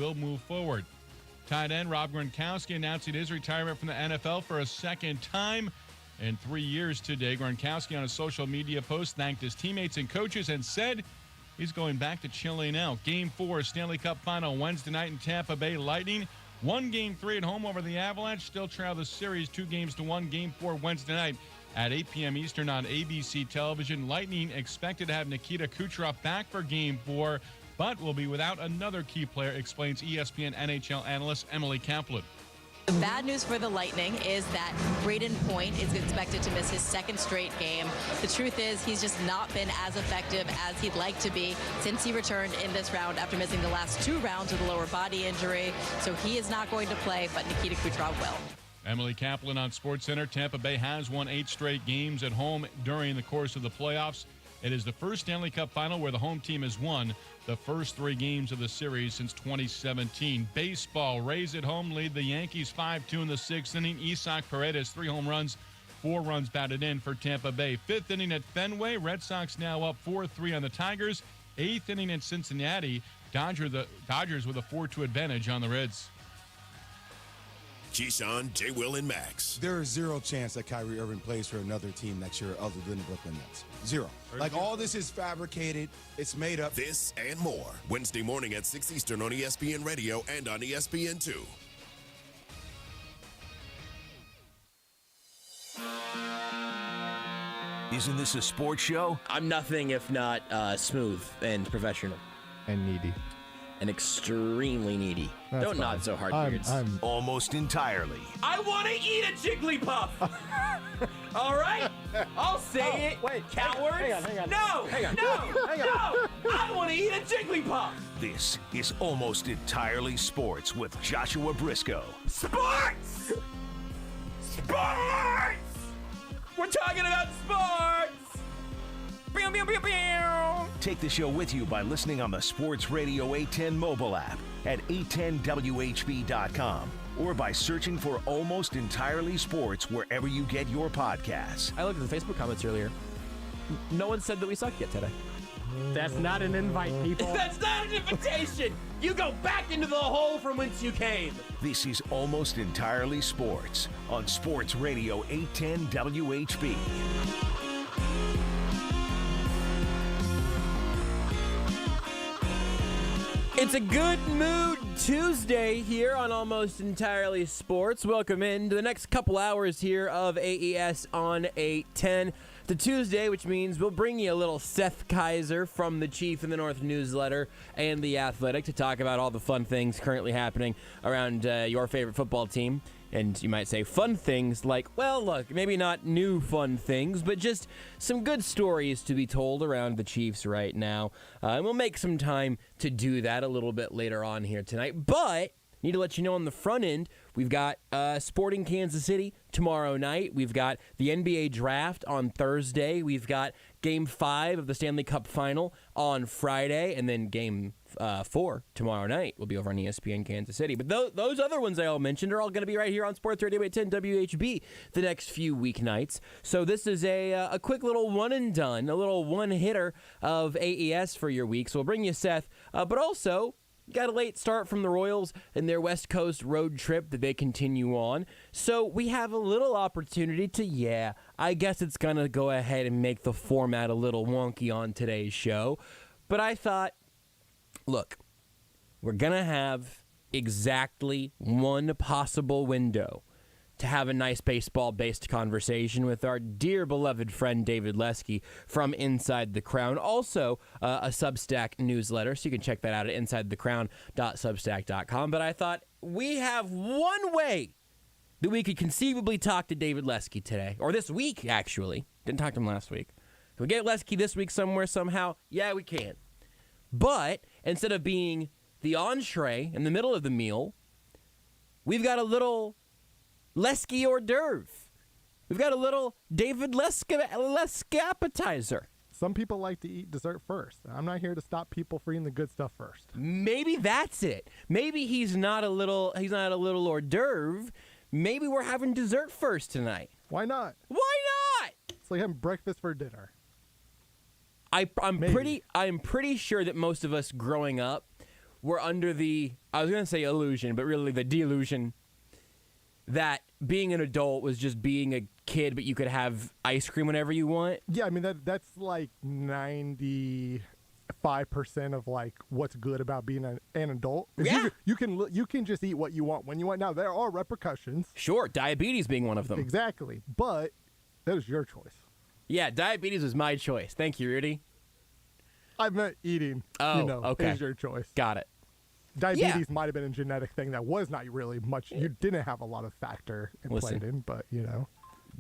will move forward. Tight end Rob Gronkowski announcing his retirement from the NFL for a second time in 3 years today. Gronkowski on a social media post thanked his teammates and coaches and said he's going back to chilling out. Game 4 Stanley Cup Final Wednesday night in Tampa Bay. Lightning won Game 3 at home over the Avalanche. Still trail the series 2-1. Game 4 Wednesday night at 8 p.m. Eastern on ABC television. Lightning expected to have Nikita Kucherov back for Game 4, but will be without another key player, explains ESPN NHL analyst Emily Kaplan. The bad news for the Lightning is that Braden Point is expected to miss his second straight game. The truth is he's just not been as effective as he'd like to be since he returned in this round after missing the last 2 rounds with a lower body injury. So he is not going to play, but Nikita Kucherov will. Emily Kaplan on SportsCenter. Tampa Bay has won 8 straight games at home during the course of the playoffs. It is the first Stanley Cup final where the home team has won the first 3 games of the series since 2017. Baseball, Rays at home lead the Yankees 5-2 in the 6th inning. Isaac Paredes, 3 home runs, 4 runs batted in for Tampa Bay. 5th inning at Fenway. Red Sox now up 4-3 on the Tigers. 8th inning at Cincinnati. Dodgers with a 4-2 advantage on the Reds. Keyshawn, J. Will, and Max. There is zero chance that Kyrie Irving plays for another team next year other than the Brooklyn Nets. Zero. Like, all this is fabricated. It's made up. This and more. Wednesday morning at 6 Eastern on ESPN Radio and on ESPN2. Isn't this a sports show? I'm nothing if not smooth and professional. And needy. And extremely needy. That's Don't fine. nod so hard, I'm Beards. Almost entirely. I want to eat a Jigglypuff. All right? I'll say it. Wait. Cowards. Hang on. No. Hang on. No. Hang on. No. I want to eat a Jigglypuff. This is Almost Entirely Sports with Joshua Brisco. Sports. Sports. We're talking about sports. Pew, pew, pew, pew. Take the show with you by listening on the Sports Radio 810 mobile app at 810WHB.com or by searching for Almost Entirely Sports wherever you get your podcasts. I looked at the Facebook comments earlier. No one said that we suck yet today. That's not an invite, people. That's not an invitation. You go back into the hole from whence you came. This is Almost Entirely Sports on Sports Radio 810 WHB. It's a good mood Tuesday here on Almost Entirely Sports. Welcome in to the next couple hours here of AES on 810. The Tuesday, which means we'll bring you a little Seth Keysor from the Chief in the North newsletter and The Athletic to talk about all the fun things currently happening around your favorite football team. And you might say fun things like, well, look, maybe not new fun things, but just some good stories to be told around the Chiefs right now. And we'll make some time to do that a little bit later on here tonight. But need to let you know on the front end, we've got Sporting Kansas City tomorrow night. We've got the NBA Draft on Thursday. We've got Game 5 of the Stanley Cup Final on Friday. And then Game 4 tomorrow night will be over on ESPN Kansas City. But those other ones I all mentioned are all going to be right here on Sports Radio 810 WHB the next few weeknights. So this is a quick little one and done, a little one-hitter of AES for your week. So we'll bring you Seth, but also got a late start from the Royals in their West Coast road trip that they continue on. So we have a little opportunity to, I guess it's going to go ahead and make the format a little wonky on today's show. But I thought, look, we're going to have exactly one possible window to have a nice baseball-based conversation with our dear beloved friend David Lesky from Inside the Crown. Also, a Substack newsletter, so you can check that out at insidethecrown.substack.com. But I thought we have one way that we could conceivably talk to David Lesky today, or this week, actually. Didn't talk to him last week. Can we get Lesky this week somewhere, somehow? Yeah, we can. But instead of being the entree in the middle of the meal, we've got a little Lesky hors d'oeuvre. We've got a little David Lesky appetizer. Some people like to eat dessert first. I'm not here to stop people from eating the good stuff first. Maybe that's it. Maybe he's not a little hors d'oeuvre. Maybe we're having dessert first tonight. Why not? Why not? It's like having breakfast for dinner. I'm pretty sure that most of us growing up, were under I was going to say illusion, but really the delusion that being an adult was just being a kid, but you could have ice cream whenever you want. Yeah, I mean that's like 95% of like what's good about being an adult. Yeah. You can just eat what you want when you want. Now there are repercussions. Sure, diabetes being one of them. Exactly, but that is your choice. Yeah, diabetes was my choice. Thank you, Rudy. I meant eating. Oh, okay. Is your choice. Got it. Diabetes might have been a genetic thing that was not really much. You didn't have a lot of factor played in, but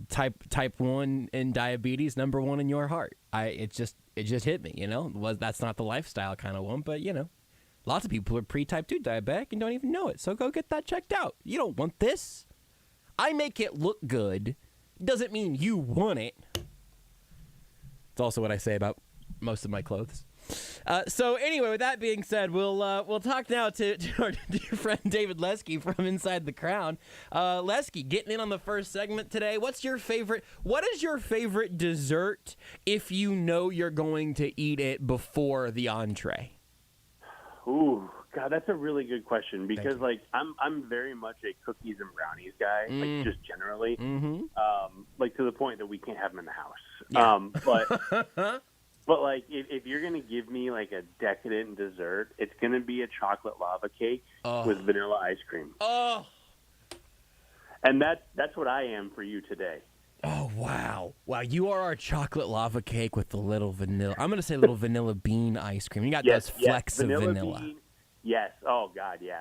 Type 1 in diabetes, number 1 in your heart. It just hit me, that's not the lifestyle kind of one, but lots of people are pre-type 2 diabetic and don't even know it. So go get that checked out. You don't want this. I make it look good. Doesn't mean you want it. It's also what I say about most of my clothes. So anyway, with that being said, we'll talk now to our dear friend David Lesky from Inside the Crown. Lesky, getting in on the first segment today. What is your favorite dessert if you know you're going to eat it before the entree? Ooh, God, that's a really good question because I'm very much a cookies and brownies guy, like just generally, like to the point that we can't have them in the house. Yeah. But like, if you're gonna give me like a decadent dessert, it's gonna be a chocolate lava cake with vanilla ice cream. Oh, and that's what I am for you today. Oh wow! You are our chocolate lava cake with the little vanilla. I'm gonna say little vanilla bean ice cream. You got those flecks of vanilla. Bean, yes. Oh God, yeah.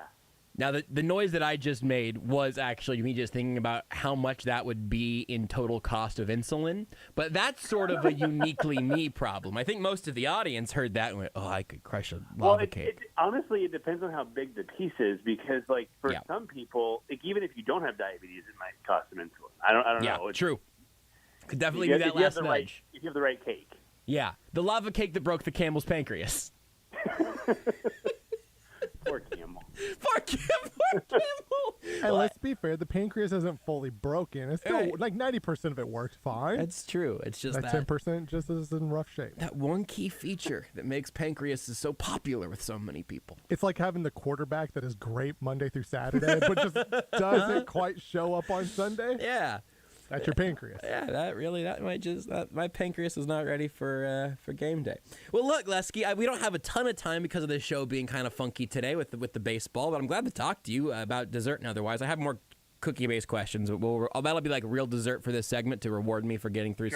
Now, the noise that I just made was actually me just thinking about how much that would be in total cost of insulin. But that's sort of a uniquely me problem. I think most of the audience heard that and went, oh, I could crush a lava cake. Honestly, it depends on how big the piece is because, like, for some people, like, even if you don't have diabetes, it might cost some insulin. I don't know. Yeah, true. Could definitely be that last nudge. If you have the right cake. Yeah, the lava cake that broke the camel's pancreas. Poor camel. Poor camel. And let's be fair, the pancreas isn't fully broken. It's still like 90% of it worked fine. That's true. It's just that 10% just is in rough shape. That one key feature that makes pancreas so popular with so many people. It's like having the quarterback that is great Monday through Saturday, but just doesn't quite show up on Sunday. Yeah. That's your pancreas. Yeah, my pancreas is not ready for game day. Well, look, Lesky, we don't have a ton of time because of this show being kind of funky today with the baseball, but I'm glad to talk to you about dessert and otherwise. I have more cookie-based questions. That'll be like real dessert for this segment to reward me for getting through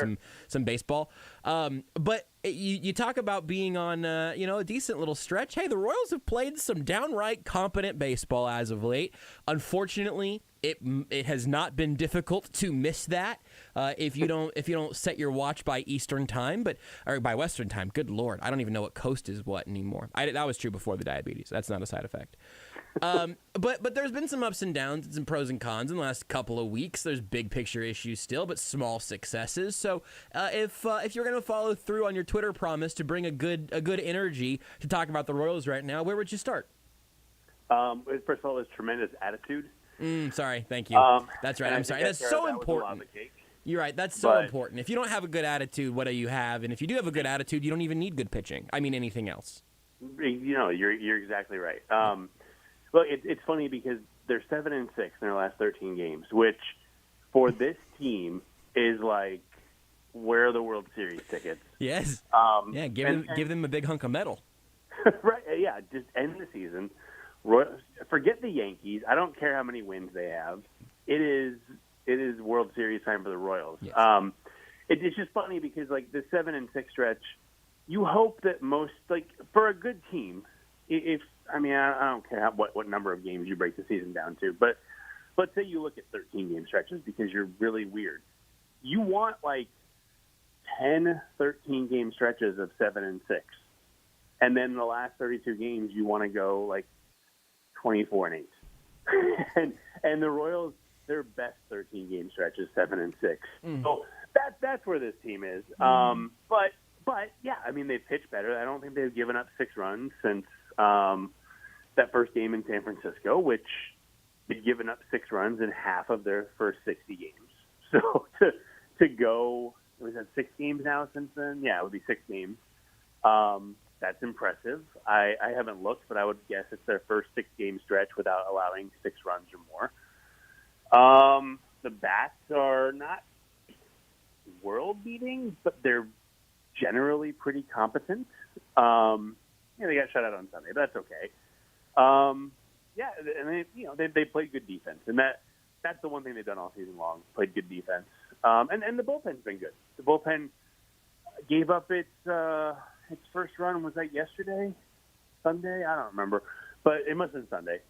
some baseball. But you talk about being on a decent little stretch. Hey, the Royals have played some downright competent baseball as of late. Unfortunately, it has not been difficult to miss that if you don't set your watch by Eastern time, or by Western time. Good Lord, I don't even know what coast is what anymore. That was true before the diabetes. That's not a side effect. But there's been some ups and downs and some pros and cons in the last couple of weeks. There's big picture issues still, but small successes. So if you're going to follow through on your Twitter promise to bring a good energy to talk about the Royals right now, where would you start? First of all, it's tremendous attitude. Sorry, thank you. That's right. I'm sorry. That's so important. You're right. That's so important. If you don't have a good attitude, what do you have? And if you do have a good attitude, you don't even need good pitching. I mean, anything else. You're exactly right. Look, it's funny because they're 7-6 in their last 13 games, which for this team is like where are the World Series tickets? Yes. Give them a big hunk of metal. Right. Yeah. Just end the season. Forget the Yankees. I don't care how many wins they have. It is World Series time for the Royals. Yes. It's just funny because like the 7-6 stretch, you hope that for a good team, I don't care what number of games you break the season down to, but let's say you look at 13-game stretches because you're really weird. You want like 10, 13-game stretches of 7-6, and then the last 32 games you want to go like 24-8. and the Royals, their best 13-game stretch is 7-6. So that's where this team is. But yeah, I mean, they've pitched better. I don't think they've given up 6 runs since that first game in San Francisco, which they've given up 6 runs in half of their first 60 games. So to go, was that 6 games now since then? Yeah, it would be 6 games. That's impressive. I haven't looked, but I would guess it's their first 6-game stretch without allowing 6 runs or more. The bats are not world-beating, but they're generally pretty competent. They got shut out on Sunday, but that's okay. And they played good defense, and that's the one thing they've done all season long. Played good defense, and the bullpen's been good. The bullpen gave up its first run. Was that yesterday, Sunday? I don't remember, but it must have been Sunday.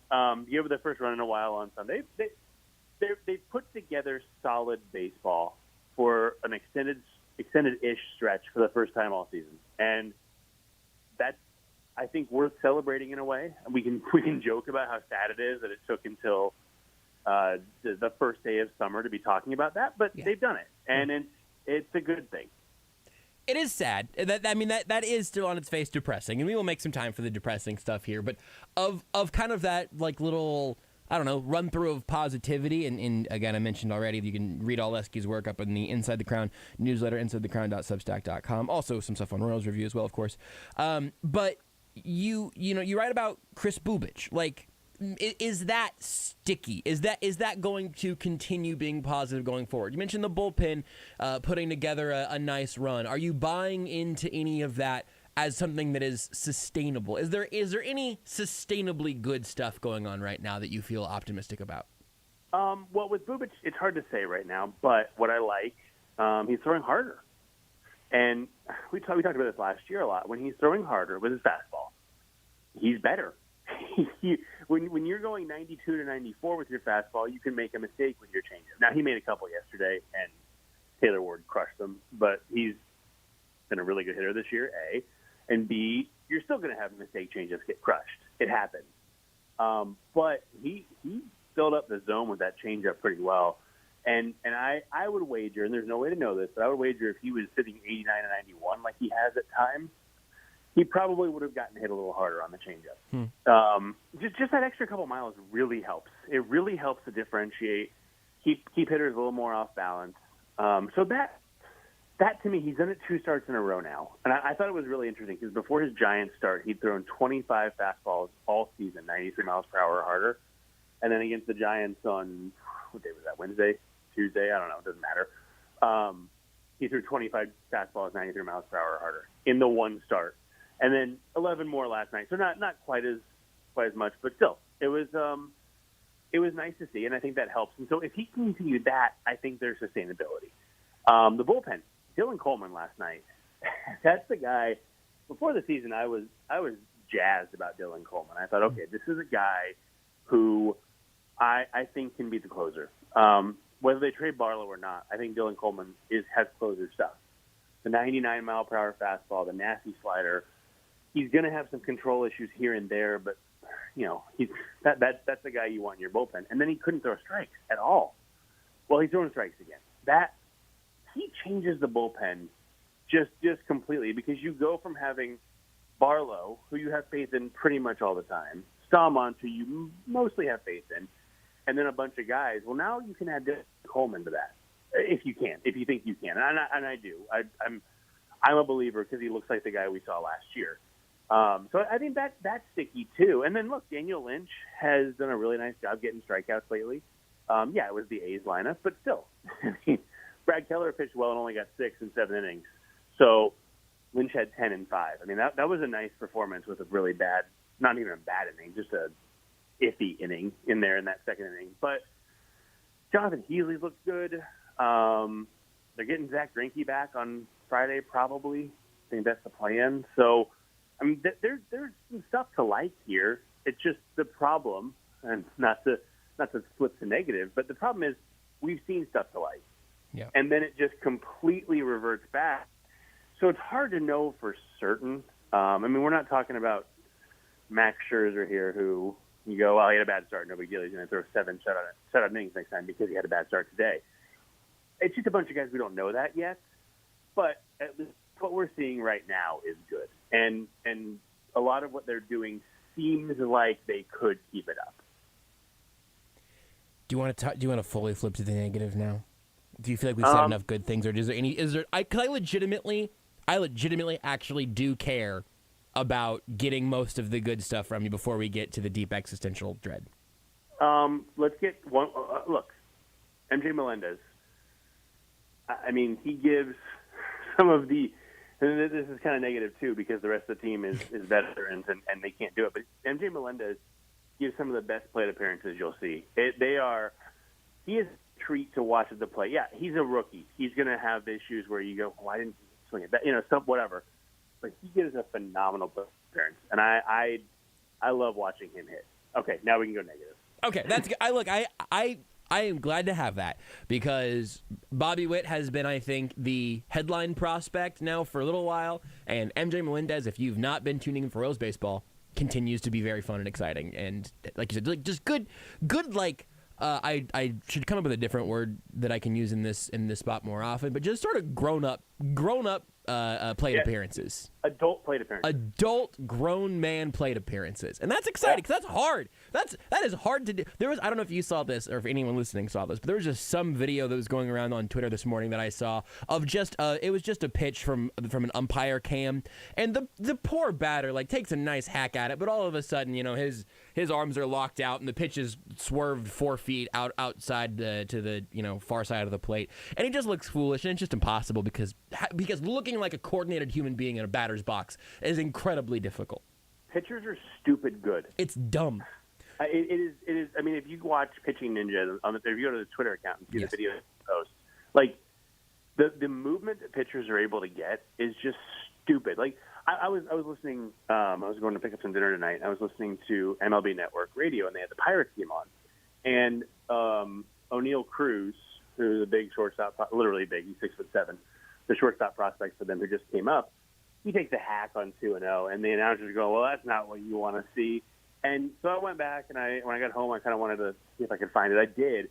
Gave up their first run in a while on Sunday. They put together solid baseball for an extended-ish stretch for the first time all season, and that's, I think, worth celebrating in a way. We can joke about how sad it is that it took until the first day of summer to be talking about that, but they've done it, and it's a good thing. It is sad. That is still on its face depressing, and we will make some time for the depressing stuff here. But of kind of that like little, I don't know, run through of positivity, and again, I mentioned already, you can read all Lesky's work up in the Inside the Crown newsletter, insidethecrown.substack.com. Also, some stuff on Royals Review as well, of course. But you write about Chris Bubich. Like, is that sticky? Is that going to continue being positive going forward? You mentioned the bullpen putting together a nice run. Are you buying into any of that as something that is sustainable? Is there any sustainably good stuff going on right now that you feel optimistic about? Well, with Bubich, it's hard to say right now, but what I like, he's throwing harder. And we talked about this last year a lot. When he's throwing harder with his fastball, he's better. When you're going 92 to 94 with your fastball, you can make a mistake with your changeup. Now, he made a couple yesterday, and Taylor Ward crushed them, but he's been a really good hitter this year, A. And B, you're still going to have mistake changeups get crushed. It happens. But he filled up the zone with that changeup pretty well. And I would wager, and there's no way to know this, but I would wager if he was sitting 89 and 91 like he has at times, he probably would have gotten hit a little harder on the changeup. Just that extra couple miles really helps. It really helps to differentiate, keep hitters a little more off balance. So that to me, he's done it 2 starts in a row now. And I thought it was really interesting because before his Giants start, he'd thrown 25 fastballs all season, 93 miles per hour or harder. And then against the Giants on, what day was that, Wednesday, Tuesday? I don't know. It doesn't matter. He threw 25 fastballs, 93 miles per hour or harder in the one start. And then 11 more last night. So not quite as much, but still, it was nice to see, and I think that helps. And so if he can continue that, I think there's sustainability. The bullpen, Dylan Coleman last night. That's the guy. Before the season, I was jazzed about Dylan Coleman. I thought, okay, this is a guy who I think can be the closer. Whether they trade Barlow or not, I think Dylan Coleman has closer stuff. The 99 mile per hour fastball, the nasty slider. He's going to have some control issues here and there, but that's the guy you want in your bullpen. And then he couldn't throw strikes at all. Well, he's throwing strikes again. He changes the bullpen just completely because you go from having Barlow, who you have faith in pretty much all the time, Stalmont, who you mostly have faith in, and then a bunch of guys. Well, now you can add Coleman to that if you think you can, and I do. I'm a believer because he looks like the guy we saw last year. So I think that's sticky too. And then look, Daniel Lynch has done a really nice job getting strikeouts lately. It was the A's lineup, but still, Brad Keller pitched well and only got 6 in 7 innings. So Lynch had 10 in 5. I mean, that was a nice performance with a really bad, not even a bad inning, just a iffy inning in there in that second inning. But Jonathan Healy looked good. They're getting Zach Greinke back on Friday, probably. I think that's the plan. So, I mean, there's some stuff to like here. It's just the problem, and not to flip to negative, but the problem is we've seen stuff to like. Yeah. And then it just completely reverts back. So it's hard to know for certain. I mean, we're not talking about Max Scherzer here, who you go, well, he had a bad start, no big deal. He's going to throw 7 shutout innings next time because he had a bad start today. It's just a bunch of guys we don't know that yet, but at least what we're seeing right now is good. And a lot of what they're doing seems like they could keep it up. Do you want to fully flip to the negative now? Do you feel like we've said enough good things, or is there? Because I legitimately actually do care about getting most of the good stuff from you before we get to the deep existential dread? Let's get one. Look, MJ Melendez. I mean, he gives some of the. And this is kind of negative too because the rest of the team is veterans and they can't do it. But MJ Melendez gives some of the best plate appearances you'll see. He is a treat to watch at the plate. Yeah, he's a rookie. He's going to have issues where you go, why didn't he swing it back? Stuff, whatever. But he gives a phenomenal plate appearance, and I love watching him hit. Okay, now we can go negative. Okay, that's good. I am glad to have that because Bobby Witt has been, I think, the headline prospect now for a little while, and MJ Melendez, if you've not been tuning in for Royals baseball, continues to be very fun and exciting. And like you said, just good. Like I should come up with a different word that I can use in this spot more often, but just sort of grown up plate appearances. Adult plate appearances. Adult grown man plate appearances. And that's exciting because that's hard. That is hard to do. I don't know if you saw this or if anyone listening saw this, but there was just some video that was going around on Twitter this morning that I saw of just it was just a pitch from an umpire cam, and the poor batter takes a nice hack at it, but all of a sudden, his arms are locked out and the pitch is swerved 4 feet outside to the far side of the plate, and he just looks foolish, and it's just impossible because looking like a coordinated human being in a batter's box is incredibly difficult. Pitchers are stupid good. It's dumb. It is. I mean, if you watch Pitching Ninja, if you go to the Twitter account and see Yes. the video post, the movement that pitchers are able to get is just stupid. I was listening. I was going to pick up some dinner tonight. I was listening to MLB Network Radio, and they had the Pirates game on. And O'Neal Cruz, who's a big shortstop, literally big, he's 6'7", the shortstop prospect for them who just came up, he takes a hack on 2-0, and the announcers go, well, that's not what you want to see. And so I went back, and when I got home, I kind of wanted to see if I could find it. I did.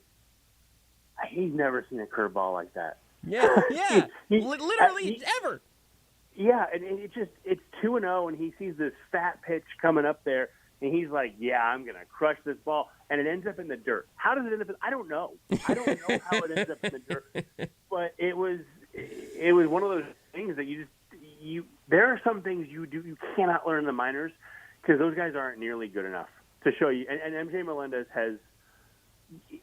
He's never seen a curveball like that. Yeah, literally ever. Yeah, and it's 2-0, and he sees this fat pitch coming up there, and he's like, yeah, I'm going to crush this ball. And it ends up in the dirt. How does it end up I don't know. I don't know how it ends up in the dirt. But it was one of those things that there are some things you cannot learn in the minors because those guys aren't nearly good enough to show you. And MJ Melendez has,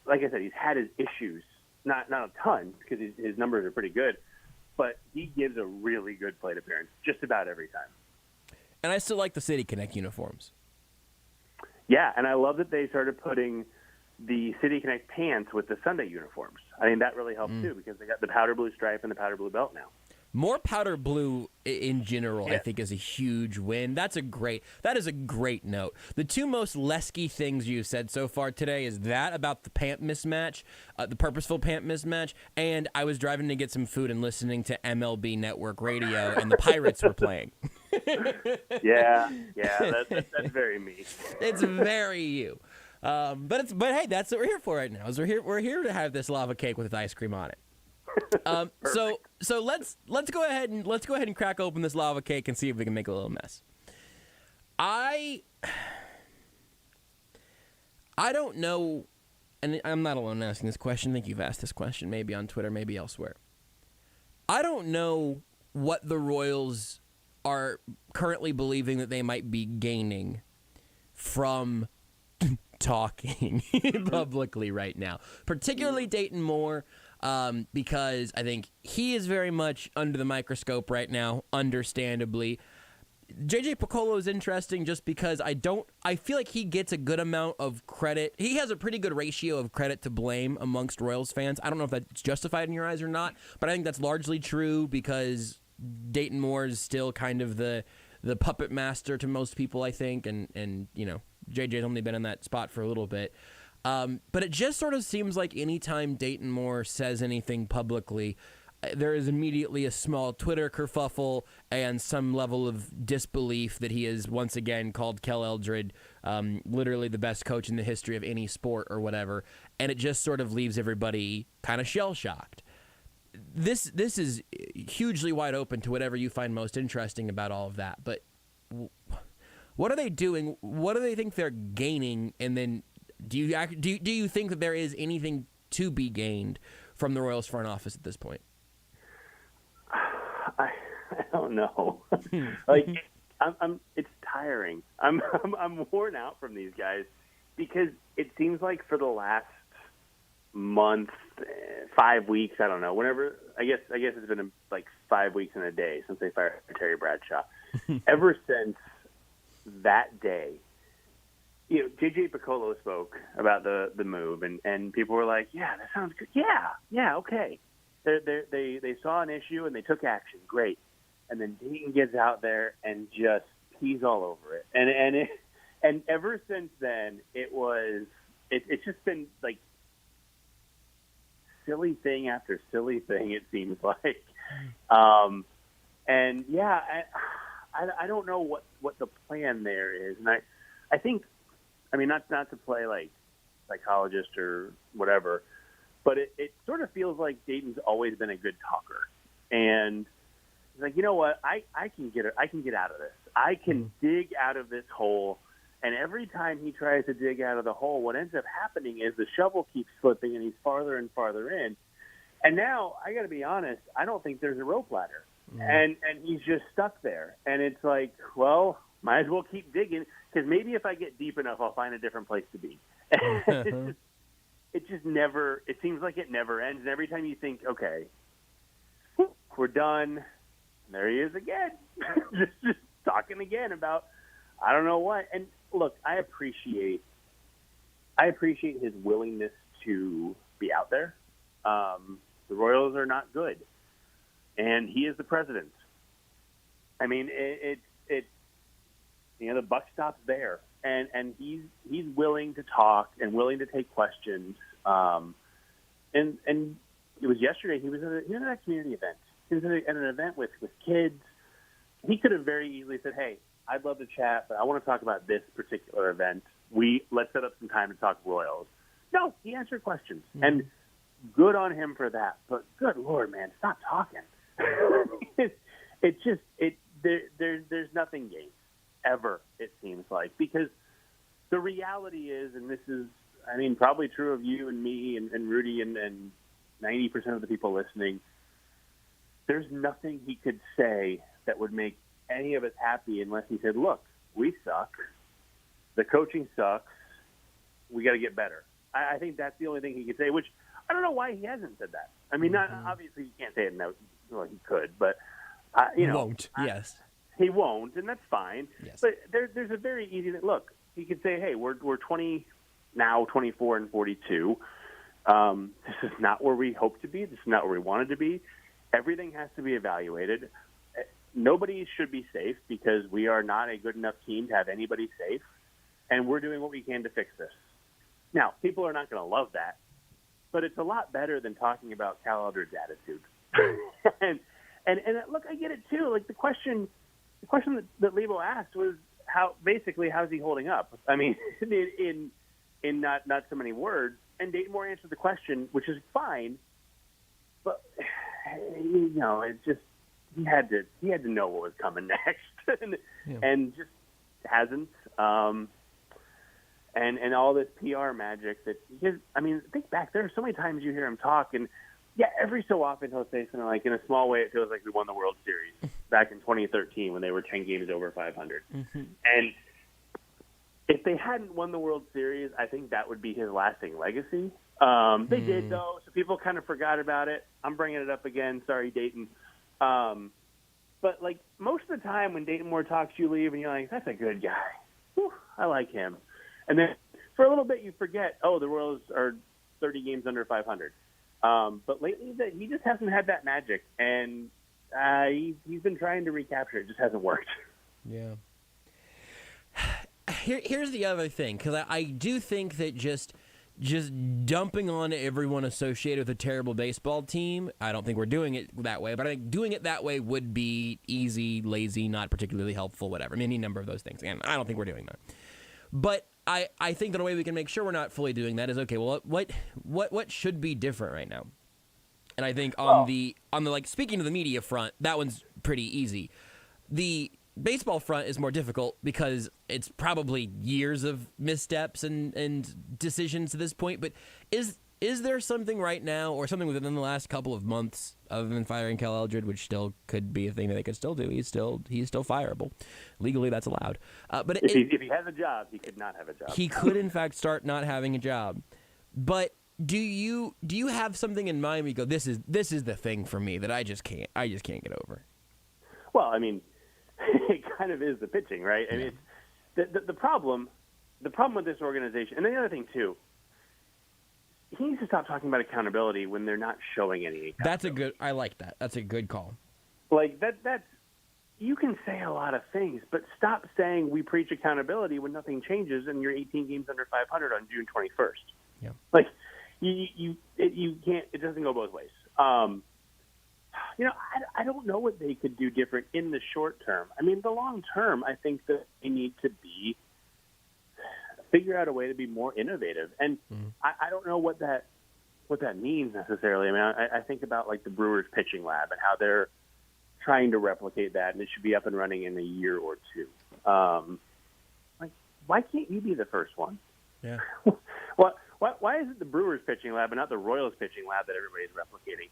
like I said, he's had his issues. Not a ton because his numbers are pretty good, but he gives a really good plate appearance just about every time. And I still like the City Connect uniforms. Yeah, and I love that they started putting the City Connect pants with the Sunday uniforms. I mean, that really helped too because they got the powder blue stripe and the powder blue belt now. More powder blue in general, I think, is a huge win. That is a great note. The two most Lesky things you've said so far today is that about the pant mismatch, the purposeful pant mismatch, and I was driving to get some food and listening to MLB Network Radio, and the Pirates were playing. Yeah, that's very me. It's very you. But hey, that's what we're here for right now. We're here to have this lava cake with ice cream on it. So let's go ahead and crack open this lava cake and see if we can make a little mess. I don't know, and I'm not alone in asking this question. I think you've asked this question maybe on Twitter, maybe elsewhere. I don't know what the Royals are currently believing that they might be gaining from talking publicly right now, particularly Dayton Moore. Because I think he is very much under the microscope right now, understandably. JJ Piccolo is interesting just because I feel like he gets a good amount of credit. He has a pretty good ratio of credit to blame amongst Royals fans. I don't know if that's justified in your eyes or not, but I think that's largely true because Dayton Moore is still kind of the puppet master to most people, I think, and JJ's only been in that spot for a little bit. But it just sort of seems like anytime Dayton Moore says anything publicly, there is immediately a small Twitter kerfuffle and some level of disbelief that he is once again called Kel Eldred, literally the best coach in the history of any sport or whatever, and it just sort of leaves everybody kind of shell-shocked. This is hugely wide open to whatever you find most interesting about all of that, but what are they doing? What do they think they're gaining? And then do you think that there is anything to be gained from the Royals front office at this point? I don't know. it's tiring. I'm worn out from these guys because it seems like for the last month, 5 weeks, I don't know, whenever, I guess it's been like 5 weeks and a day since they fired Terry Bradshaw. Ever since that day, JJ Piccolo spoke about the move, and people were like, yeah, that sounds good. Yeah, okay. They saw an issue and they took action. Great. And then Dayton gets out there and just pees all over it. And ever since then, it's just been like silly thing after silly thing, it seems like. And yeah, I don't know what the plan there is. And I think, I mean, not to play like psychologist or whatever, but it sort of feels like Dayton's always been a good talker. And he's like, you know what, I can get out of this. I can dig out of this hole. And every time he tries to dig out of the hole, what ends up happening is the shovel keeps slipping and he's farther and farther in. And now, I got to be honest, I don't think there's a rope ladder. And he's just stuck there. And it's like, well, might as well keep digging, because maybe if I get deep enough, I'll find a different place to be. It just never, it seems like it never ends. And every time you think, okay, we're done, there he is again, just talking again about I don't know what. And look, I appreciate his willingness to be out there. The Royals are not good, and he is the president. I mean, the buck stops there, and he's willing to talk and willing to take questions. And it was yesterday. He was at a community event. He was at an event with kids. He could have very easily said, "Hey, I'd love to chat, but I want to talk about this particular event. Let's set up some time to talk Royals." No, he answered questions, and good on him for that. But good Lord, man, stop talking. There's nothing gained ever, it seems like, because the reality is, and this is, I mean, probably true of you and me and Rudy and 90% of the people listening, there's nothing he could say that would make any of us happy unless he said, look, we suck. The coaching sucks. We got to get better. I think that's the only thing he could say, which I don't know why he hasn't said that. I mean, not obviously he can't say it now. Well, he could, but, he won't, yes. He won't, and that's fine. Yes. But there's a very easy – look, he could say, hey, we're 24 and 42. This is not where we hope to be. This is not where we wanted to be. Everything has to be evaluated. Nobody should be safe because we are not a good enough team to have anybody safe, and we're doing what we can to fix this. Now, people are not going to love that, but it's a lot better than talking about Cal Eldred's attitude. and look, I get it too. Like the question that Lebo asked was how's he holding up? I mean, in not so many words. And Dayton Moore answered the question, which is fine, but it's just he had to know what was coming next, and just hasn't. And all this PR magic that think back. There are so many times you hear him talk, and every so often he'll say something like, in a small way, it feels like we won the World Series back in 2013 when they were 10 games over 500. And if they hadn't won the World Series, I think that would be his lasting legacy. They did, though, so people kind of forgot about it. I'm bringing it up again. Sorry, Dayton. But, like, most of the time when Dayton Moore talks, you leave and you're like, that's a good guy. Whew, I like him. And then for a little bit you forget, the Royals are 30 games under 500. But lately he just hasn't had that magic, and he's been trying to recapture it. It just hasn't worked. Yeah. Here's the other thing, because I do think that just dumping on everyone associated with a terrible baseball team, I don't think we're doing it that way, but I think doing it that way would be easy, lazy, not particularly helpful, whatever. I mean, any number of those things. And I don't think we're doing that. But I think that a way we can make sure we're not fully doing that is, okay, well, what should be different right now? And I think on the like, speaking to the media front, that one's pretty easy. The baseball front is more difficult because it's probably years of missteps and decisions to this point. But is Is there something right now, or something within the last couple of months, other than firing Kel Eldred, which still could be a thing that they could still do? He's still fireable. Legally, that's allowed. But if he has a job, he could not have a job. He could, in fact, start not having a job. But do you have something in mind where you go, this is the thing for me that I just can't get over? Well, I mean, it kind of is the pitching, right? I mean, it's the problem with this organization, and the other thing too, he needs to stop talking about accountability when they're not showing any accountability. I like that. That's a good call. Like that's you can say a lot of things, but stop saying we preach accountability when nothing changes and you're 18 games under 500 on June 21st. Yeah. Like you can't. It doesn't go both ways. I don't know what they could do different in the short term. I mean, the long term, I think that they need to figure out a way to be more innovative. And I don't know what that means necessarily. I mean, I think about like the Brewers pitching lab and how they're trying to replicate that, and it should be up and running in a year or two. Like, why can't you be the first one? Yeah. Why is it the Brewers pitching lab and not the Royals pitching lab that everybody's replicating?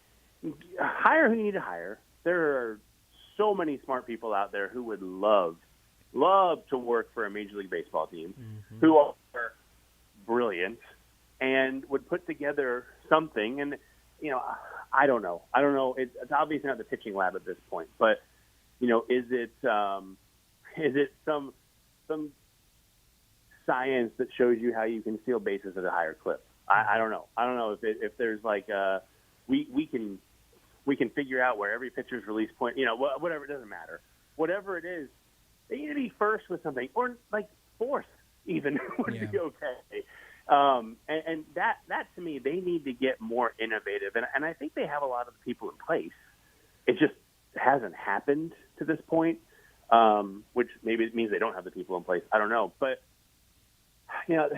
Hire who you need to hire. There are so many smart people out there who would love to work for a Major League Baseball team, who are brilliant and would put together something. And I don't know. It's obviously not the pitching lab at this point, but is it some science that shows you how you can steal bases at a higher clip? I don't know. I don't know if there's like we can figure out where every pitcher's release point, whatever, it doesn't matter. Whatever it is, they need to be first with something, or like fourth even would be okay. And that to me, they need to get more innovative. And I think they have a lot of the people in place. It just hasn't happened to this point, which maybe it means they don't have the people in place. I don't know. But, you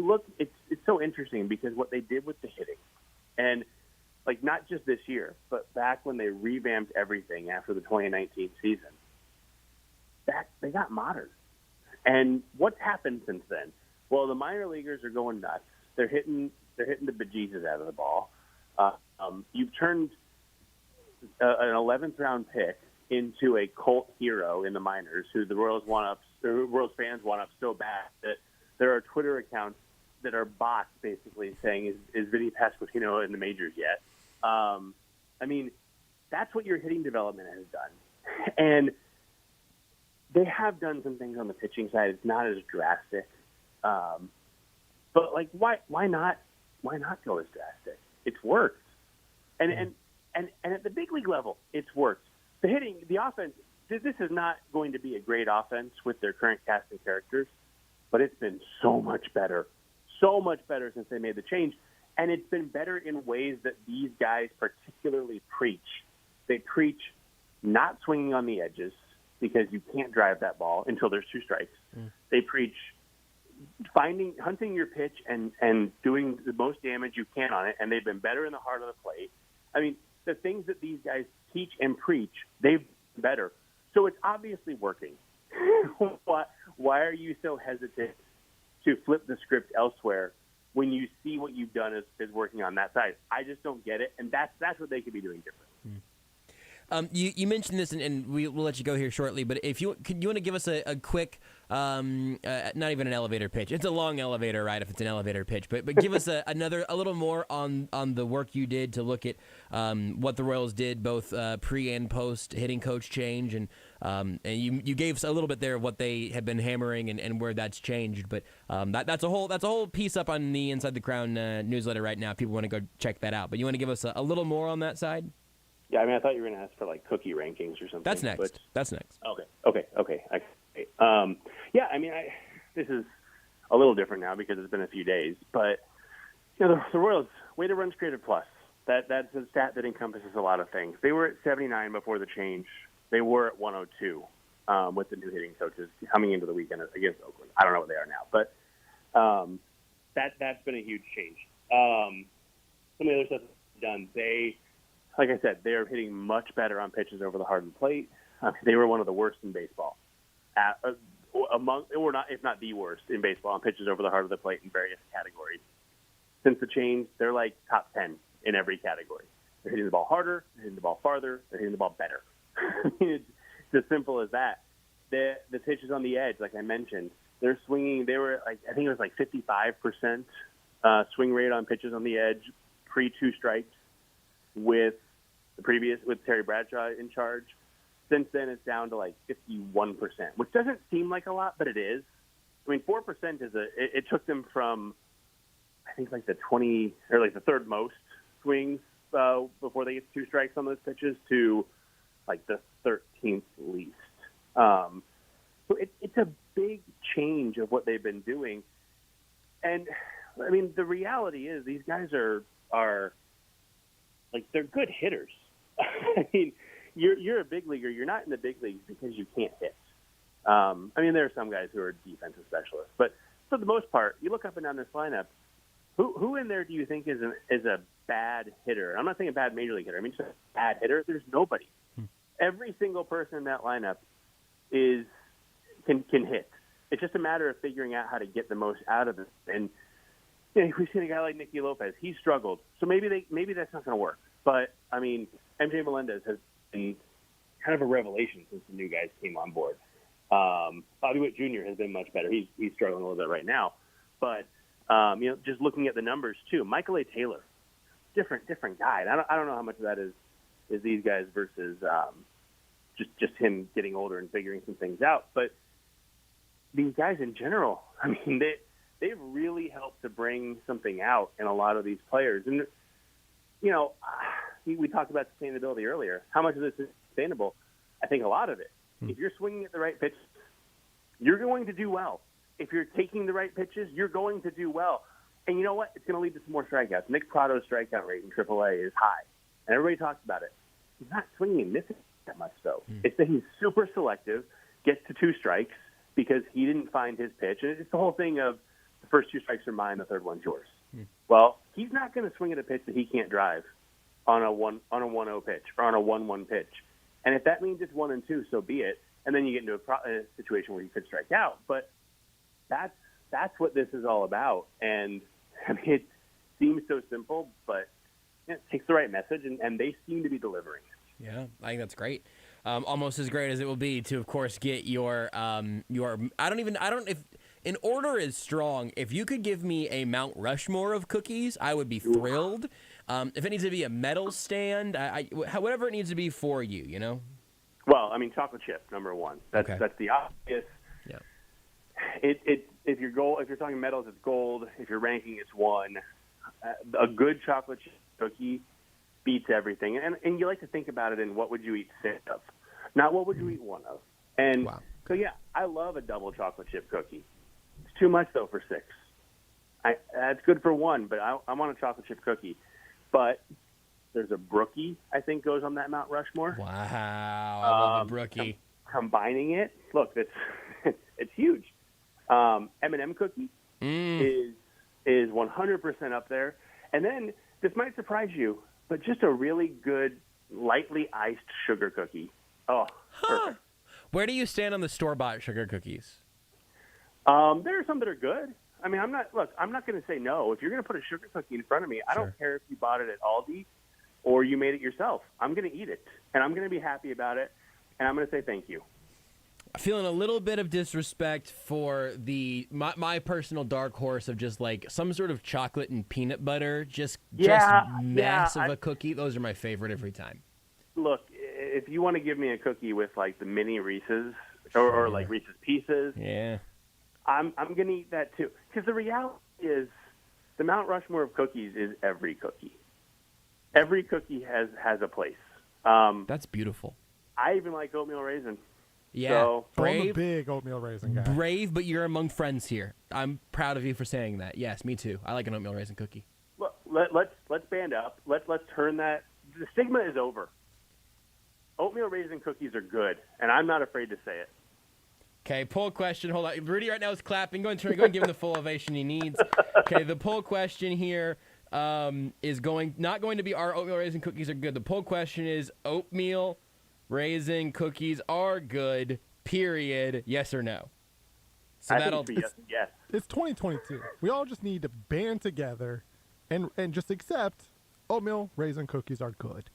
look, it's so interesting because what they did with the hitting, and like not just this year, but back when they revamped everything after the 2019 season, they got modern. And what's happened since then? Well, the minor leaguers are going nuts. They're hitting the bejesus out of the ball. You've turned an 11th round pick into a cult hero in the minors, who the Royals fans want up so bad that there are Twitter accounts that are bots basically saying, is Vinny Pasquantino in the majors yet? I mean, that's what your hitting development has done. And they have done some things on the pitching side. It's not as drastic. But like, why not go as drastic? It's worked. And at the big league level, it's worked. The hitting, the offense, this is not going to be a great offense with their current cast of characters, but it's been so much better since they made the change. And it's been better in ways that these guys particularly preach. They preach not swinging on the edges because you can't drive that ball until there's two strikes. They preach hunting your pitch and doing the most damage you can on it, and they've been better in the heart of the plate. I mean, the things that these guys teach and preach, they've been better. So it's obviously working. Why are you so hesitant to flip the script elsewhere when you see what you've done is working on that side? I just don't get it, and that's what they could be doing different. You mentioned this, and we'll let you go here shortly. But if you want to give us a quick, not even an elevator pitch. It's a long elevator ride if it's an elevator pitch. But give us a little more on the work you did to look at what the Royals did, both pre and post hitting coach change, and you gave us a little bit there of what they have been hammering and where that's changed. But that's a whole piece up on the Inside the Crown newsletter right now. If people want to go check that out. But you want to give us a little more on that side? Yeah, I mean, I thought you were going to ask for like cookie rankings or something. That's next. That's next. Okay. Yeah, I mean, this is a little different now because it's been a few days, but the Royals weighted runs created plus. That's a stat that encompasses a lot of things. They were at 79 before the change. They were at 102 with the new hitting coaches coming into the weekend against Oakland. I don't know what they are now, but that's been a huge change. Some of the other stuff done. Like I said, they are hitting much better on pitches over the hard plate. They were one of the worst in baseball, if not the worst in baseball on pitches over the heart of the plate in various categories. since the change, they're like top 10 in every category. They're hitting the ball harder, they're hitting the ball farther, they're hitting the ball better. It's as simple as that. The pitches on the edge, like I mentioned, they're swinging. They were like, I think it was like 55% swing rate on pitches on the edge pre-2 strikes with Terry Bradshaw in charge. Since then, it's down to like 51%, which doesn't seem like a lot, but it is. I mean, 4% it took them from, I think, like the 20 or like the third most swings before they get 2 strikes on those pitches to like the 13th least. So it's a big change of what they've been doing. And I mean, the reality is these guys are like, they're good hitters. I mean, you're a big leaguer. You're not in the big leagues because you can't hit. I mean, there are some guys who are defensive specialists, but for the most part, you look up and down this lineup, who in there do you think is a bad hitter? I'm not saying a bad major league hitter. I mean, just a bad hitter. There's nobody. Every single person in that lineup can hit. It's just a matter of figuring out how to get the most out of it. And we've seen a guy like Nicky Lopez. He struggled, so maybe that's not going to work. But I mean, MJ Melendez has been kind of a revelation since the new guys came on board. Bobby Witt Jr. has been much better. He's struggling a little bit right now, but just looking at the numbers too. Michael A. Taylor, different guy. And I don't know how much of that is these guys versus just him getting older and figuring some things out. But these guys in general, I mean, they've really helped to bring something out in a lot of these players. And we talked about sustainability earlier. How much of this is sustainable? I think a lot of it. If you're swinging at the right pitch, you're going to do well. If you're taking the right pitches, you're going to do well. And you know what? It's going to lead to some more strikeouts. Nick Prado's strikeout rate in AAA is high, and everybody talks about it. He's not swinging and missing that much, though. It's that he's super selective, gets to 2 strikes because he didn't find his pitch. And it's the whole thing of the first 2 strikes are mine, the third one's yours. Well, he's not going to swing at a pitch that he can't drive on a 1-0 pitch or on a 1-1 pitch. And if that means it's 1 and 2, so be it. And then you get into a situation where you could strike out. But that's what this is all about. And I mean, it seems so simple, but it takes the right message, and they seem to be delivering it. Yeah, I think that's great. Almost as great as it will be to, of course, get your if an order is strong. If you could give me a Mount Rushmore of cookies, I would be thrilled. If it needs to be a medal stand, whatever it needs to be for you, Well, I mean, chocolate chip, number one. That's the obvious. Yeah. If you're talking medals, it's gold. If you're ranking, it's 1. A good chocolate chip cookie beats everything. And you like to think about it in what would you eat 6 of, not what would you eat 1 of. And so, yeah, I love a double chocolate chip cookie. It's too much, though, for 6. That's good for 1, but I want a chocolate chip cookie. But there's a Brookie, I think, goes on that Mount Rushmore. Wow, I love a Brookie. Combining it, look, it's huge. M&M cookie is 100% up there. And then, this might surprise you, but just a really good, lightly iced sugar cookie. Oh, perfect. Where do you stand on the store-bought sugar cookies? There are some that are good. I mean, I'm not going to say no. If you're going to put a sugar cookie in front of me, I don't care if you bought it at Aldi or you made it yourself. I'm going to eat it, and I'm going to be happy about it, and I'm going to say thank you. Feeling a little bit of disrespect for my personal dark horse of just like some sort of chocolate and peanut butter, just mass of a cookie. Those are my favorite every time. Look, if you want to give me a cookie with like the mini Reese's or like Reese's Pieces, I'm going to eat that too. Because the reality is the Mount Rushmore of cookies is every cookie. Every cookie has a place. That's beautiful. I even like oatmeal raisin. Yeah, so, brave. I'm a big oatmeal raisin guy. Brave, but you're among friends here. I'm proud of you for saying that. Yes, me too. I like an oatmeal raisin cookie. Look, let's band up. Let's turn that. The stigma is over. Oatmeal raisin cookies are good, and I'm not afraid to say it. Okay, poll question. Hold on. Rudy right now is clapping. Go and give him the full ovation he needs. Okay, the poll question here is not going to be our oatmeal raisin cookies are good. The poll question is oatmeal raisin cookies are good, period, yes or no? So I think it's yes. It's 2022. We all just need to band together and just accept oatmeal raisin cookies are good.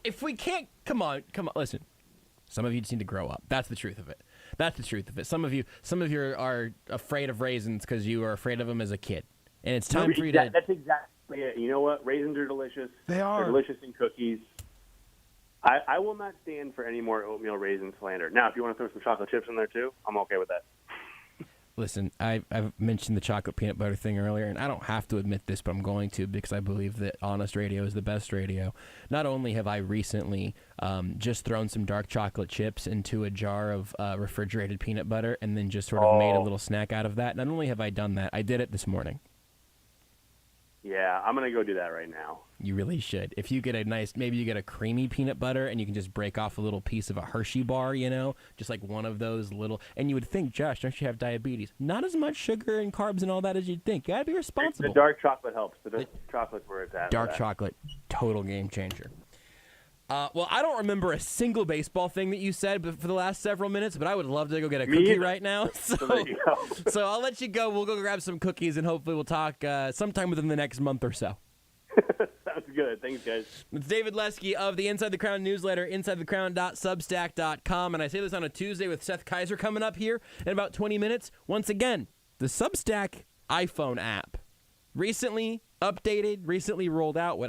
If we can't, come on, listen. Some of you just need to grow up. That's the truth of it. Some of you are afraid of raisins because you were afraid of them as a kid, and it's time for you to. That's exactly it. You know what? Raisins are delicious. They are. They're delicious in cookies. I will not stand for any more oatmeal raisin slander. Now, if you want to throw some chocolate chips in there too, I'm okay with that. Listen, I've mentioned the chocolate peanut butter thing earlier, and I don't have to admit this, but I'm going to because I believe that honest radio is the best radio. Not only have I recently just thrown some dark chocolate chips into a jar of refrigerated peanut butter and then just sort of made a little snack out of that. Not only have I done that, I did it this morning. Yeah, I'm going to go do that right now. You really should. If you get maybe you get a creamy peanut butter and you can just break off a little piece of a Hershey bar, just like one of those little, and you would think, Josh, don't you have diabetes? Not as much sugar and carbs and all that as you'd think. You gotta be responsible. The dark chocolate helps. The dark chocolate's where it's at. Dark chocolate, total game changer. Well, I don't remember a single baseball thing that you said for the last several minutes, but I would love to go get a cookie right now. So I'll let you go. We'll go grab some cookies, and hopefully we'll talk sometime within the next month or so. Sounds good. Thanks, guys. It's David Lesky of the Inside the Crown newsletter, insidethecrown.substack.com. And I say this on a Tuesday with Seth Keysor coming up here in about 20 minutes. Once again, the Substack iPhone app. Recently updated, recently rolled out.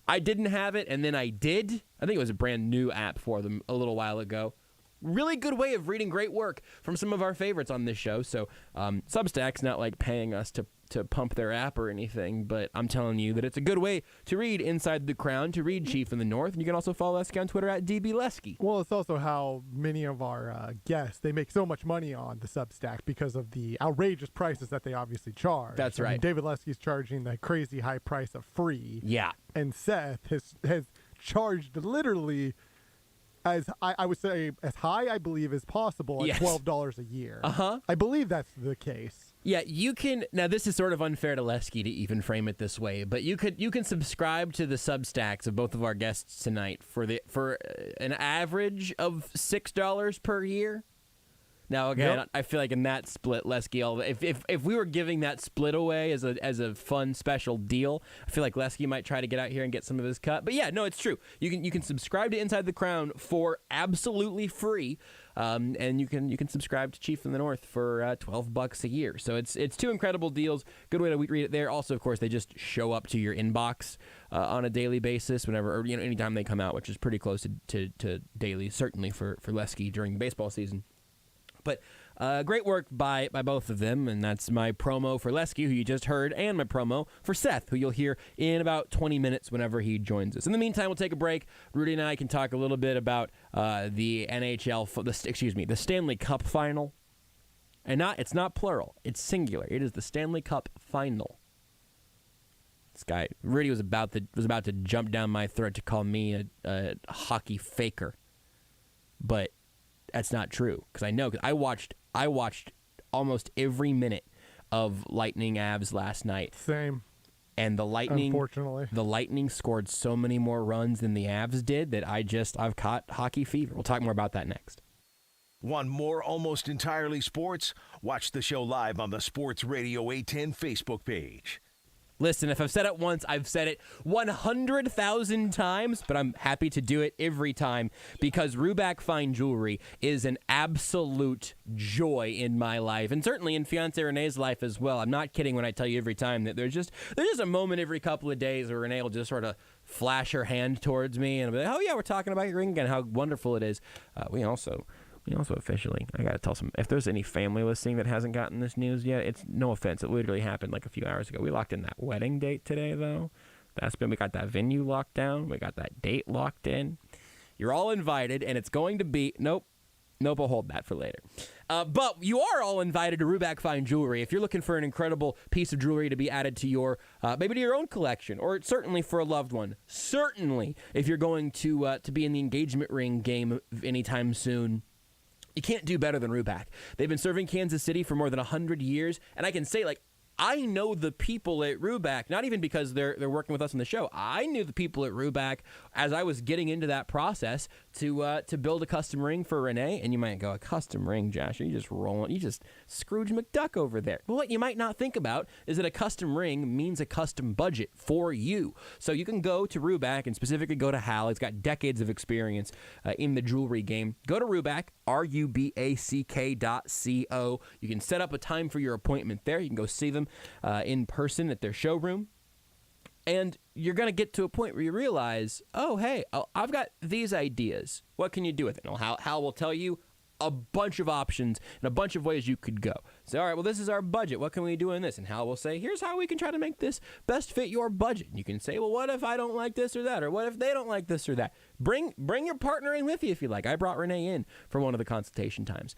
I didn't have it, and then I did. I think it was a brand new app for them a little while ago. Really good way of reading great work from some of our favorites on this show. So Substack's not like paying us to pump their app or anything, but I'm telling you that it's a good way to read Inside the Crown, to read Chief in the North, and you can also follow Lesky on Twitter at DBLesky. Well, it's also how many of our guests, they make so much money on the Substack because of the outrageous prices that they obviously charge. That's right. David Lesky's charging the crazy high price of free. Yeah. And Seth has charged literally, as I would say, as high, I believe, as possible at $12 a year. Uh-huh. I believe that's the case. Yeah, you can. Now, this is sort of unfair to Lesky to even frame it this way, but you can subscribe to the Substacks of both of our guests tonight for an average of $6 per year. Now, again, I feel like in that split, Lesky, if we were giving that split away as a fun special deal, I feel like Lesky might try to get out here and get some of his cut. But yeah, no, it's true. You can subscribe to Inside the Crown for absolutely free, and you can subscribe to Chief in the North for $12 a year. So it's two incredible deals. Good way to read it there. Also, of course, they just show up to your inbox on a daily basis whenever, or anytime they come out, which is pretty close to daily, certainly for Lesky during the baseball season. But great work by both of them, and that's my promo for Lesky, who you just heard, and my promo for Seth, who you'll hear in about 20 minutes whenever he joins us. In the meantime, we'll take a break. Rudy and I can talk a little bit about the NHL, the Stanley Cup Final, and it's not plural, it's singular. It is the Stanley Cup Final. This guy, Rudy, was about to jump down my throat to call me a hockey faker, but that's not true, because I know, because I watched almost every minute of Lightning Avs last night. Same. And the Lightning, unfortunately, scored so many more runs than the Avs did that I've caught hockey fever. We'll talk more about that next. Want more Almost Entirely Sports? Watch the show live on the Sports Radio 810 Facebook page. Listen, if I've said it once, I've said it 100,000 times, but I'm happy to do it every time because Ruback Fine Jewelry is an absolute joy in my life, and certainly in Fiancé Renee's life as well. I'm not kidding when I tell you every time that there's just a moment every couple of days where Renee will just sort of flash her hand towards me and I'll be like, oh yeah, we're talking about your ring again, how wonderful it is. We also officially, I got to tell some, if there's any family listening that hasn't gotten this news yet, it's no offense. It literally happened like a few hours ago. We locked in that wedding date today, though. We got that venue locked down. We got that date locked in. You're all invited, and it's going to be, nope, I'll hold that for later. But you are all invited to Ruback Fine Jewelry. If you're looking for an incredible piece of jewelry to be added to your, maybe to your own collection, or certainly for a loved one. Certainly, if you're going to be in the engagement ring game anytime soon, you can't do better than Ruback. They've been serving Kansas City for more than 100 years, and I can say, I know the people at Ruback, not even because they're working with us on the show. I knew the people at Ruback as I was getting into that process to build a custom ring for Renee. And you might go, a custom ring, Josh? Are you just rolling? You just Scrooge McDuck over there. Well, what you might not think about is that a custom ring means a custom budget for you. So you can go to Ruback and specifically go to Hal. He's got decades of experience in the jewelry game. Go to Ruback, ruback.co. You can set up a time for your appointment there. You can go see them in person at their showroom. And you're going to get to a point where you realize, oh, hey, I've got these ideas. What can you do with it? And Hal will tell you a bunch of options and a bunch of ways you could go. Say, all right, well, this is our budget. What can we do in this? And Hal will say, here's how we can try to make this best fit your budget. And you can say, well, what if I don't like this or that? Or what if they don't like this or that? Bring your partner in with you if you like. I brought Renee in for one of the consultation times.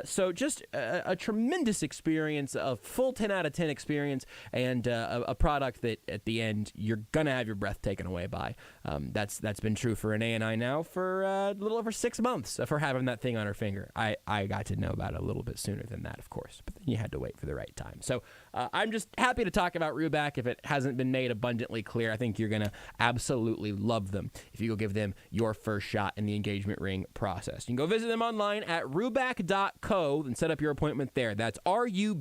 So just a tremendous experience, a full 10 out of 10 experience, and a product that at the end you're going to have your breath taken away by. That's been true for Renee and I now for a little over 6 months for having that thing on her finger. I got to know about it a little bit sooner than that, of course, but then you had to wait for the right time. So I'm just happy to talk about Ruback. If it hasn't been made abundantly clear, I think you're going to absolutely love them if you go give them your first shot in the engagement ring process. You can go visit them online at ruback.co and set up your appointment there. That's ruback.co.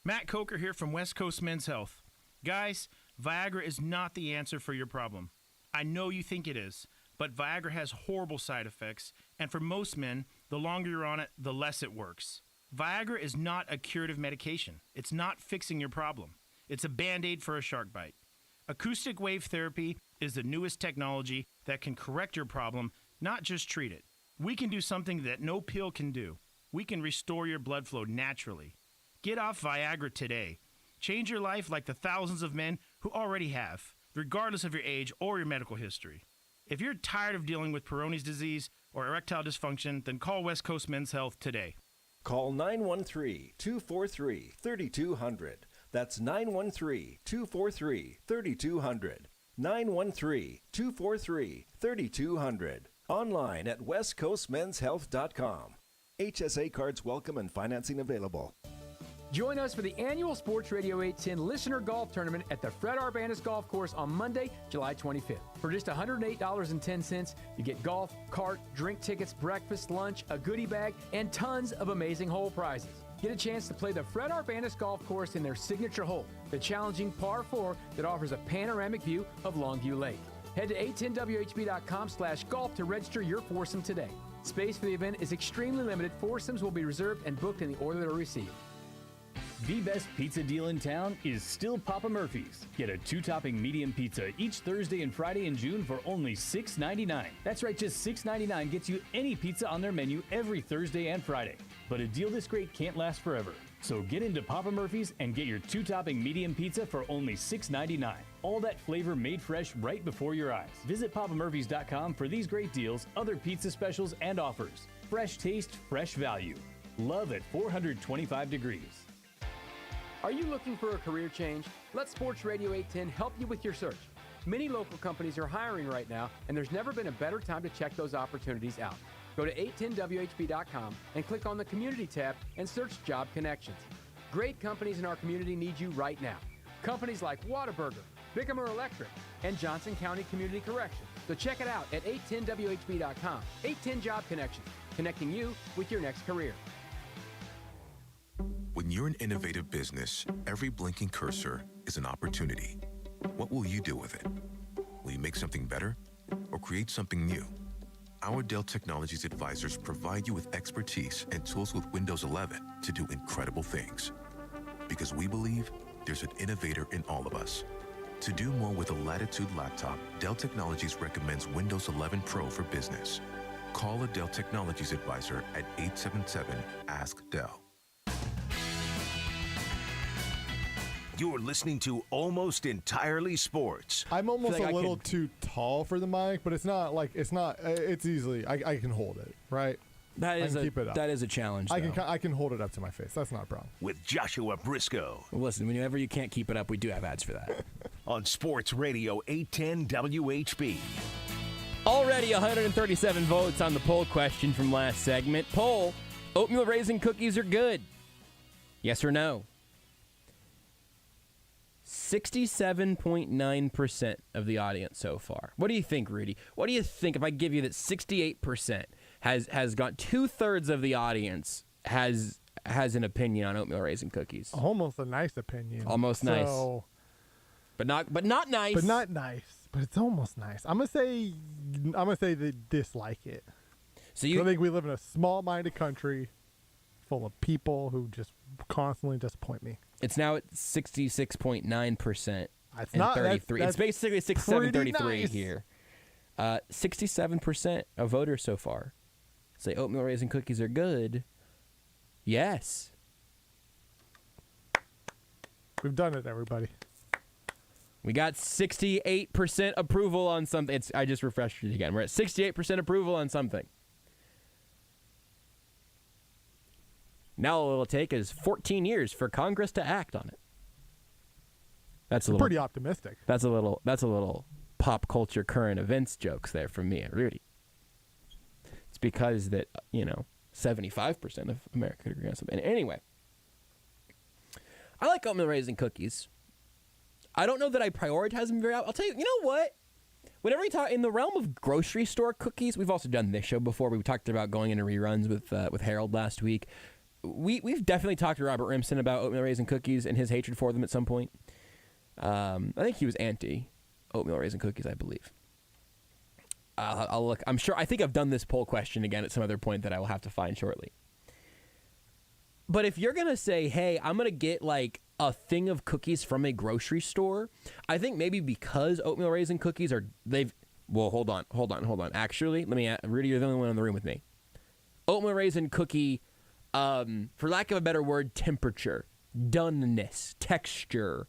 Matt Coker here from West Coast Men's Health. Guys, Viagra is not the answer for your problem. I know you think it is, but Viagra has horrible side effects, and for most men, the longer you're on it, the less it works. Viagra is not a curative medication. It's not fixing your problem. It's a Band-Aid for a shark bite. Acoustic wave therapy is the newest technology that can correct your problem, not just treat it. We can do something that no pill can do. We can restore your blood flow naturally. Get off Viagra today. Change your life like the thousands of men who already have, regardless of your age or your medical history. If you're tired of dealing with Peyronie's disease or erectile dysfunction, then call West Coast Men's Health today. Call 913-243-3200. That's 913-243-3200. 913-243-3200. Online at westcoastmenshealth.com. HSA cards welcome and financing available. Join us for the annual Sports Radio 810 Listener Golf Tournament at the Fred Arbanis Golf Course on Monday, July 25th. For just $108.10, you get golf, cart, drink tickets, breakfast, lunch, a goodie bag, and tons of amazing hole prizes. Get a chance to play the Fred Arbanis Golf Course in their signature hole, the challenging par 4 that offers a panoramic view of Longview Lake. Head to 810whb.com/golf to register your foursome today. Space for the event is extremely limited. Foursomes will be reserved and booked in the order they are received. The best pizza deal in town is still Papa Murphy's. Get a 2-topping medium pizza each Thursday and Friday in June for only $6.99. That's right, just $6.99 gets you any pizza on their menu every Thursday and Friday. But a deal this great can't last forever. So get into Papa Murphy's and get your 2-topping medium pizza for only $6.99. All that flavor made fresh right before your eyes. Visit papamurphys.com for these great deals, other pizza specials, and offers. Fresh taste, fresh value. Love at 425 degrees. Are you looking for a career change? Let Sports Radio 810 help you with your search. Many local companies are hiring right now, and there's never been a better time to check those opportunities out. Go to 810whb.com and click on the Community tab and search Job Connections. Great companies in our community need you right now. Companies like Whataburger, Bickhammer Electric, and Johnson County Community Corrections. So check it out at 810whb.com. 810 Job Connections, connecting you with your next career. When you're an innovative business, every blinking cursor is an opportunity. What will you do with it? Will you make something better or create something new? Our Dell Technologies advisors provide you with expertise and tools with Windows 11 to do incredible things. Because we believe there's an innovator in all of us. To do more with a Latitude laptop, Dell Technologies recommends Windows 11 Pro for business. Call a Dell Technologies advisor at 877-ASK-DELL. You're listening to Almost Entirely Sports. I'm almost a little too tall for the mic, but it's easily, I can hold it, right? That is keep it up. That is a challenge, I can hold it up to my face. That's not a problem. With Joshua Brisco. Well, listen, whenever you can't keep it up, we do have ads for that. On Sports Radio 810 WHB. Already 137 votes on the poll question from last segment. Poll, oatmeal raisin cookies are good. Yes or no? 67.9% of the audience so far. What do you think, Rudy? What do you think if I give you that 68% has got 2/3 of the audience has an opinion on oatmeal raisin cookies? Almost a nice opinion. Almost nice. But not nice. But not nice. But it's almost nice. I'm gonna say they dislike it. So I think we live in a small-minded country full of people who just constantly disappoint me. It's now at 66.9%. That's and not 33. That's it's basically 67-33 nice. here. 67% of voters so far say oatmeal raisin cookies are good. Yes. We've done it, everybody. We got 68% approval on something. I just refreshed it again. We're at 68% approval on something. Now all it'll take is 14 years for Congress to act on it. That's a little pretty optimistic. That's a little pop culture current events jokes there from me and Rudy. It's because that 75% of America agree on something. Anyway, I like oatmeal raisin cookies. I don't know that I prioritize them very. I'll tell you. You know what? Whenever we talk in the realm of grocery store cookies, we've also done this show before. We talked about going into reruns with Harold last week. We've definitely talked to Robert Rimson about oatmeal raisin cookies and his hatred for them at some point. I think he was anti oatmeal raisin cookies, I believe. I'll look. I'm sure. I think I've done this poll question again at some other point that I will have to find shortly. But if you're gonna say, "Hey, I'm gonna get like a thing of cookies from a grocery store," I think maybe because oatmeal raisin cookies hold on. Actually, Rudy, you're the only one in the room with me. Oatmeal raisin cookie, for lack of a better word, temperature, doneness, texture.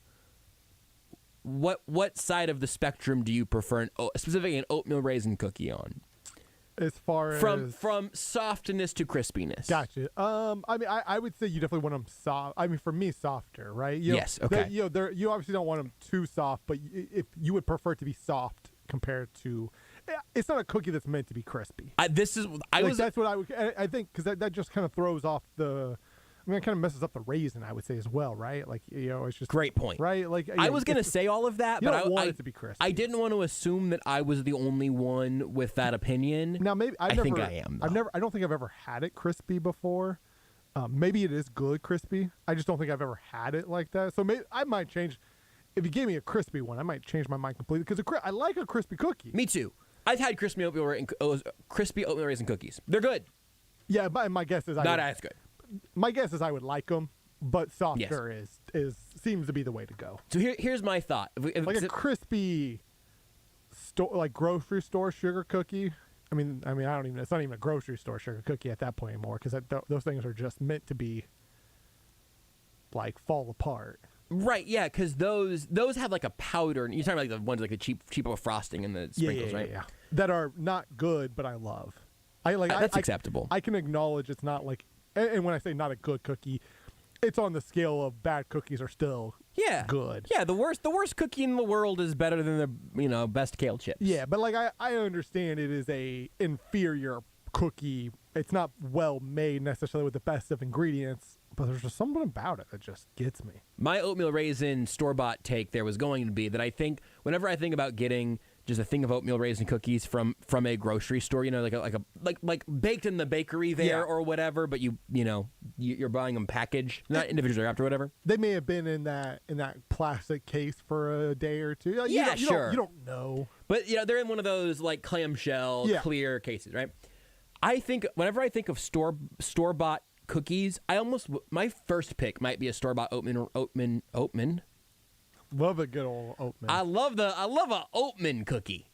What side of the spectrum do you prefer, specifically an oatmeal raisin cookie on? As far as from softness to crispiness. Gotcha. I would say you definitely want them soft. I mean, for me, softer, right? Yes. Okay. You obviously don't want them too soft, but if you would prefer it to be soft compared to, it's not a cookie that's meant to be crispy. That's what I would. I think because that just kind of throws off the. I mean, it kind of messes up the raisin, I would say, as well, right? Like, it's just great point, right? Like, I was gonna say all of that, but I want it to be crispy. I didn't want to assume that I was the only one with that opinion. Now, maybe I think I am. Though. I don't think I've ever had it crispy before. Maybe it is good crispy. I just don't think I've ever had it like that. So maybe I might change. If you gave me a crispy one, I might change my mind completely because I like a crispy cookie. Me too. I've had crispy oatmeal raisin cookies. They're good. Yeah, but my guess is not as good. My guess is I would like them, but softer is seems to be the way to go. So here's my thought: like a crispy, like grocery store sugar cookie. I mean, I don't even. It's not even a grocery store sugar cookie at that point anymore because those things are just meant to be like fall apart. Right? Yeah, because those have like a powder. You're talking about like the ones like the cheapo frosting and the sprinkles, right? Yeah. That are not good, but I love. That's acceptable. I can acknowledge it's not like. And when I say not a good cookie, it's on the scale of bad cookies are still good. Yeah, the worst cookie in the world is better than the best kale chips. Yeah, but like I understand it is a inferior cookie. It's not well made necessarily with the best of ingredients, but there's just something about it that just gets me. My oatmeal raisin store-bought take there was going to be that I think whenever I think about getting just a thing of oatmeal raisin cookies from a grocery store, like baked in the bakery there or whatever, but you're buying them packaged, not individually wrapped or whatever. They may have been in that plastic case for a day or two. You don't know. But they're in one of those like clamshell clear cases, right? I think whenever I think of store-bought cookies, my first pick might be a store-bought oatman. Love a good old oatman. I love a oatman cookie.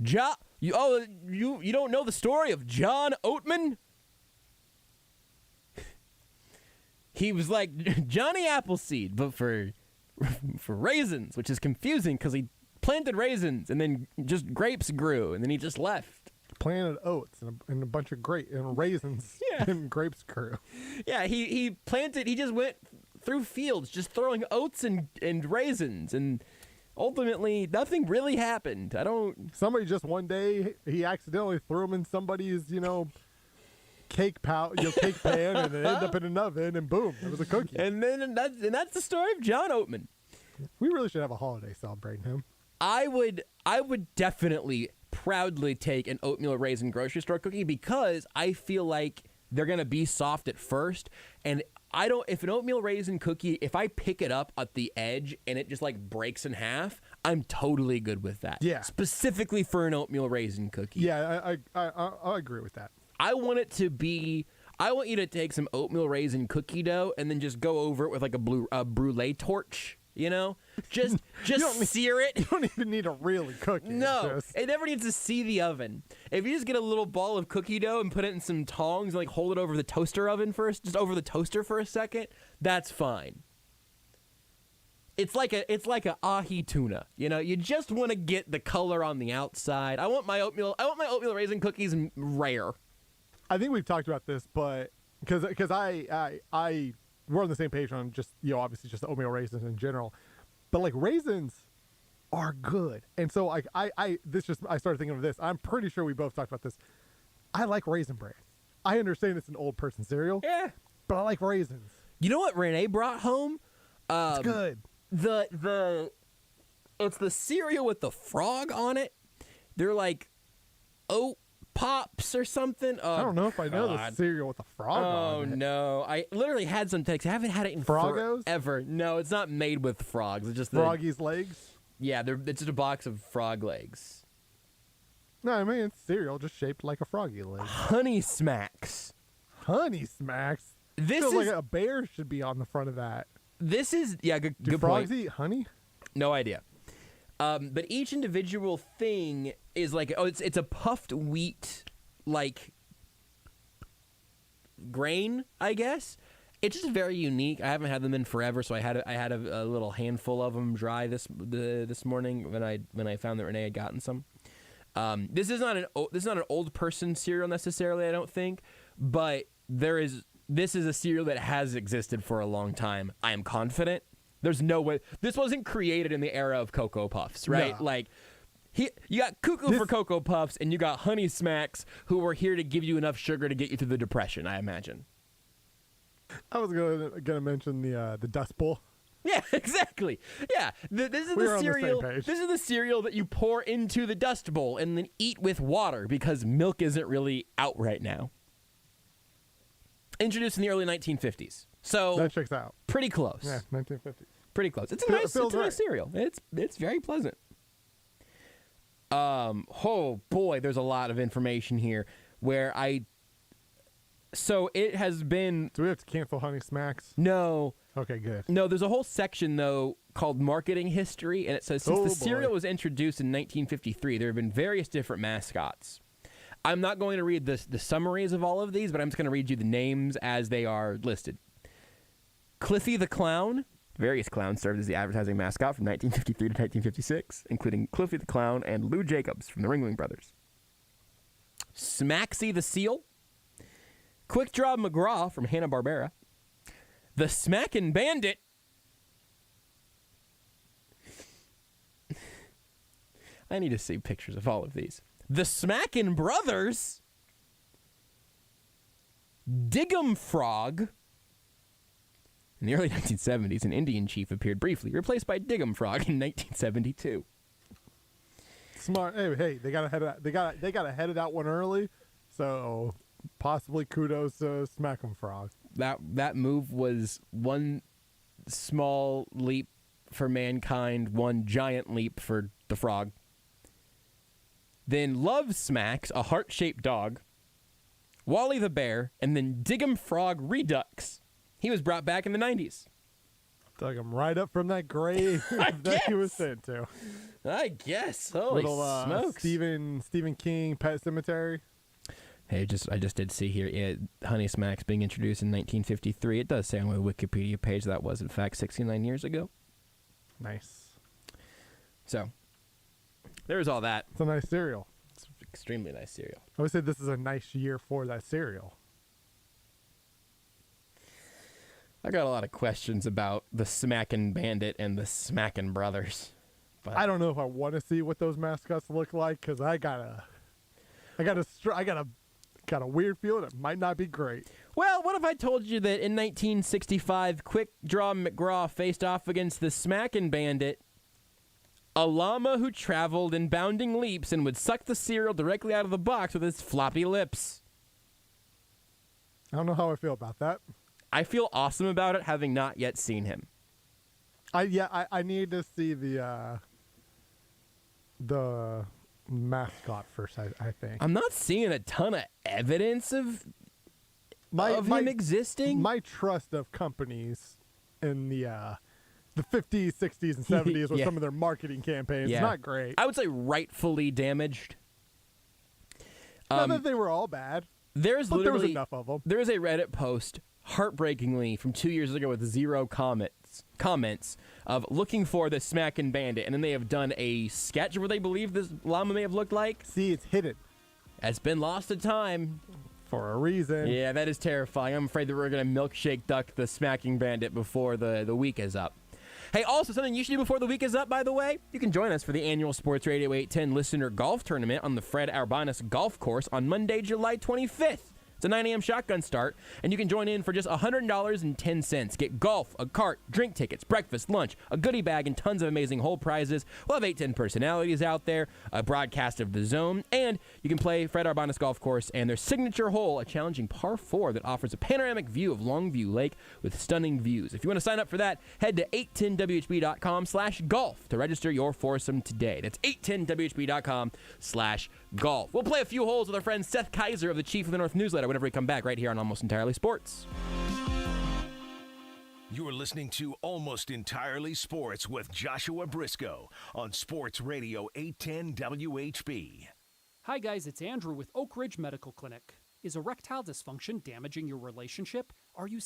You don't know the story of John Oatman? He was like Johnny Appleseed, but for raisins, which is confusing because he planted raisins and then just grapes grew and then he just left. Planted oats and a bunch of raisins and grapes grew. Yeah, he just went through fields just throwing oats and raisins, and ultimately nothing really happened. Somebody just one day he accidentally threw them in somebody's cake pan, and it ended up in an oven, and boom, it was a cookie. And that's the story of John Oatman. We really should have a holiday celebrating him. I would definitely proudly take an oatmeal raisin grocery store cookie because I feel like they're gonna be soft at first, and if an oatmeal raisin cookie, if I pick it up at the edge and it just like breaks in half, I'm totally good with that. Yeah. Specifically for an oatmeal raisin cookie. Yeah, I agree with that. I want you to take some oatmeal raisin cookie dough and then just go over it with like a brulee torch. You know, just sear it. You don't even need to really cook it. No, it never needs to see the oven. If you just get a little ball of cookie dough and put it in some tongs and like hold it over the toaster oven first, just over the toaster for a second, that's fine. It's like a ahi tuna. You know, you just want to get the color on the outside. I want my oatmeal raisin cookies rare. I think we've talked about this, but because we're on the same page on just, obviously just oatmeal raisins in general, but like raisins are good. And so like I started thinking of this. I'm pretty sure we both talked about this. I like Raisin Bran. I understand it's an old person cereal. Yeah. But I like raisins. You know what Renee brought home? It's good. It's the cereal with the frog on it. They're like oat Pops or something. Oh, I don't know if I know the cereal with a frog on it. Oh, no. I literally had some text. I haven't had it in Frogos? forever. No, it's not made with frogs. It's just Froggy's legs? Yeah, it's just a box of frog legs. No, I mean, it's cereal just shaped like a froggy leg. Honey Smacks. Honey Smacks? This feels is like a bear should be on the front of that. This is, yeah, good Do point. frogs eat honey? No idea. But each individual thing is like, it's a puffed wheat, like, grain, I guess. It's just very unique. I haven't had them in forever, so I had a little handful of them dry this morning when I found that Renee had gotten some. This is not an old person cereal necessarily, I don't think, but this is a cereal that has existed for a long time. I am confident. There's no way this wasn't created in the era of Cocoa Puffs, right? No. Like, you got Cuckoo for Cocoa Puffs, and you got Honey Smacks, who were here to give you enough sugar to get you through the Depression, I imagine. I was gonna mention the Dust Bowl. Yeah, exactly. Yeah, this is the cereal. This is the cereal that you pour into the Dust Bowl and then eat with water because milk isn't really out right now. Introduced in the early 1950s. So that checks out. Pretty close. Yeah, 1950s. Pretty close. It's a nice cereal. It's very pleasant. Oh boy, there's a lot of information here so it has been. Do we have to cancel Honey Smacks? No. Okay, good. No, there's a whole section though called marketing history, and it says since the cereal was introduced in 1953, there have been various different mascots. I'm not going to read the summaries of all of these, but I'm just going to read you the names as they are listed. Cliffy the Clown. Various clowns served as the advertising mascot from 1953 to 1956, including Cliffy the Clown and Lou Jacobs from the Ringling Brothers. Smaxy the Seal. Quick Draw McGraw from Hanna-Barbera. The Smackin' Bandit. I need to see pictures of all of these. The Smackin' Brothers. Dig-'em Frog. In the early 1970s, an Indian chief appeared briefly, replaced by Dig-'em Frog in 1972. Smart. Hey, they got ahead of that one early, so possibly kudos to Smack 'em Frog. That move was one small leap for mankind, one giant leap for the frog. Then Love Smacks, a heart-shaped dog. Wally the Bear, and then Dig-'em Frog Redux. He was brought back in the 90s. Dug him right up from that grave that he was sent to. I guess. Holy smokes. Stephen King, Pet Cemetery. Hey, I just did see here, Honey Smacks being introduced in 1953. It does say on my Wikipedia page that was, in fact, 69 years ago. Nice. So, there's all that. It's a nice cereal. It's extremely nice cereal. I would say this is a nice year for that cereal. I got a lot of questions about the Smackin' Bandit and the Smackin' Brothers. But I don't know if I want to see what those mascots look like because I gotta got a weird feeling it might not be great. Well, what if I told you that in 1965, Quick Draw McGraw faced off against the Smackin' Bandit, a llama who traveled in bounding leaps and would suck the cereal directly out of the box with his floppy lips? I don't know how I feel about that. I feel awesome about it, having not yet seen him. I need to see the mascot first. I think I'm not seeing a ton of evidence of him existing. My trust of companies in the 50s, 60s, and 70s with some of their marketing campaigns is not great. I would say rightfully damaged. Not that they were all bad. There was enough of them. There is a Reddit post, heartbreakingly, from 2 years ago with 0 comments of looking for the Smackin' Bandit, and then they have done a sketch where they believe this llama may have looked like. See, it's hidden. It's been lost to time. For a reason. Yeah, that is terrifying. I'm afraid that we're going to milkshake duck the Smacking Bandit before the week is up. Hey, also, something you should do before the week is up, by the way, you can join us for the annual Sports Radio 810 Listener Golf Tournament on the Fred Arbanis Golf Course on Monday, July 25th. It's a 9 a.m. shotgun start, and you can join in for just $100.10. Get golf, a cart, drink tickets, breakfast, lunch, a goodie bag, and tons of amazing hole prizes. We'll have 810 personalities out there, a broadcast of the zone, and you can play Fred Arbanis Golf Course and their signature hole, a challenging par 4 that offers a panoramic view of Longview Lake with stunning views. If you want to sign up for that, head to 810whb.com/golf to register your foursome today. That's 810whb.com/golf. We'll play a few holes with our friend Seth Keysor of the Chief of the North newsletter whenever we come back right here on Almost Entirely Sports. You're listening to Almost Entirely Sports with Joshua Brisco on Sports Radio 810 WHB. Hi guys, it's Andrew with Oak Ridge Medical Clinic. Is erectile dysfunction damaging your relationship? Are you...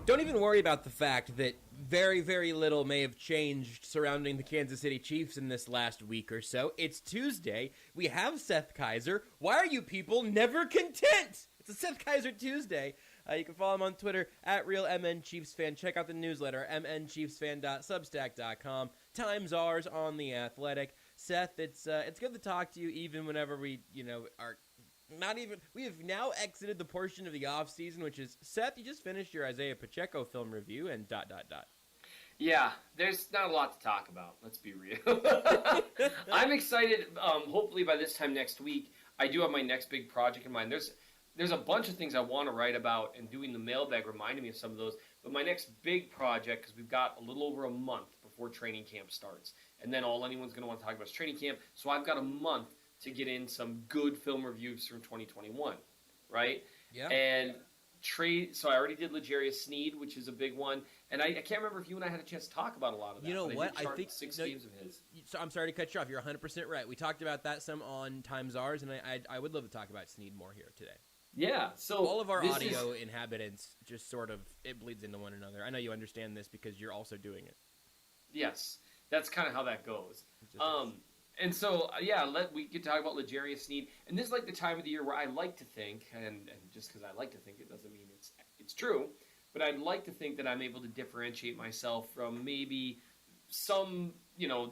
Don't even worry about the fact that very, very little may have changed surrounding the Kansas City Chiefs in this last week or so. It's Tuesday. We have Seth Keysor. Why are you people never content? It's a Seth Keysor Tuesday. You can follow him on Twitter at RealMNChiefsFan. Check out the newsletter, mnchiefsfan.substack.com. Times ours on The Athletic. Seth, it's good to talk to you even whenever we, are not even. We have now exited the portion of the offseason, which is, Seth, you just finished your Isaiah Pacheco film review and ... Yeah, there's not a lot to talk about. Let's be real. I'm excited. Hopefully by this time next week, I do have my next big project in mind. There's a bunch of things I want to write about, and doing the mailbag reminded me of some of those. But my next big project, because we've got a little over a month before training camp starts, and then all anyone's going to want to talk about is training camp. So I've got a month to get in some good film reviews from 2021, right? Yeah. And so I already did L'Jarius Sneed, which is a big one, and I can't remember if you and I had a chance to talk about a lot of that. You know what? I think 6 games of his. So I'm sorry to cut you off. You're 100% right. We talked about that some on Times Ours, and I would love to talk about Sneed more here today. Yeah, so all of our audio inhabitants just sort of, it bleeds into one another. I know you understand this because you're also doing it. Yes, that's kind of how that goes. And so, we could talk about L'Jarius Sneed. And this is like the time of the year where I like to think, and just because I like to think, it doesn't mean it's true, but I'd like to think that I'm able to differentiate myself from maybe some,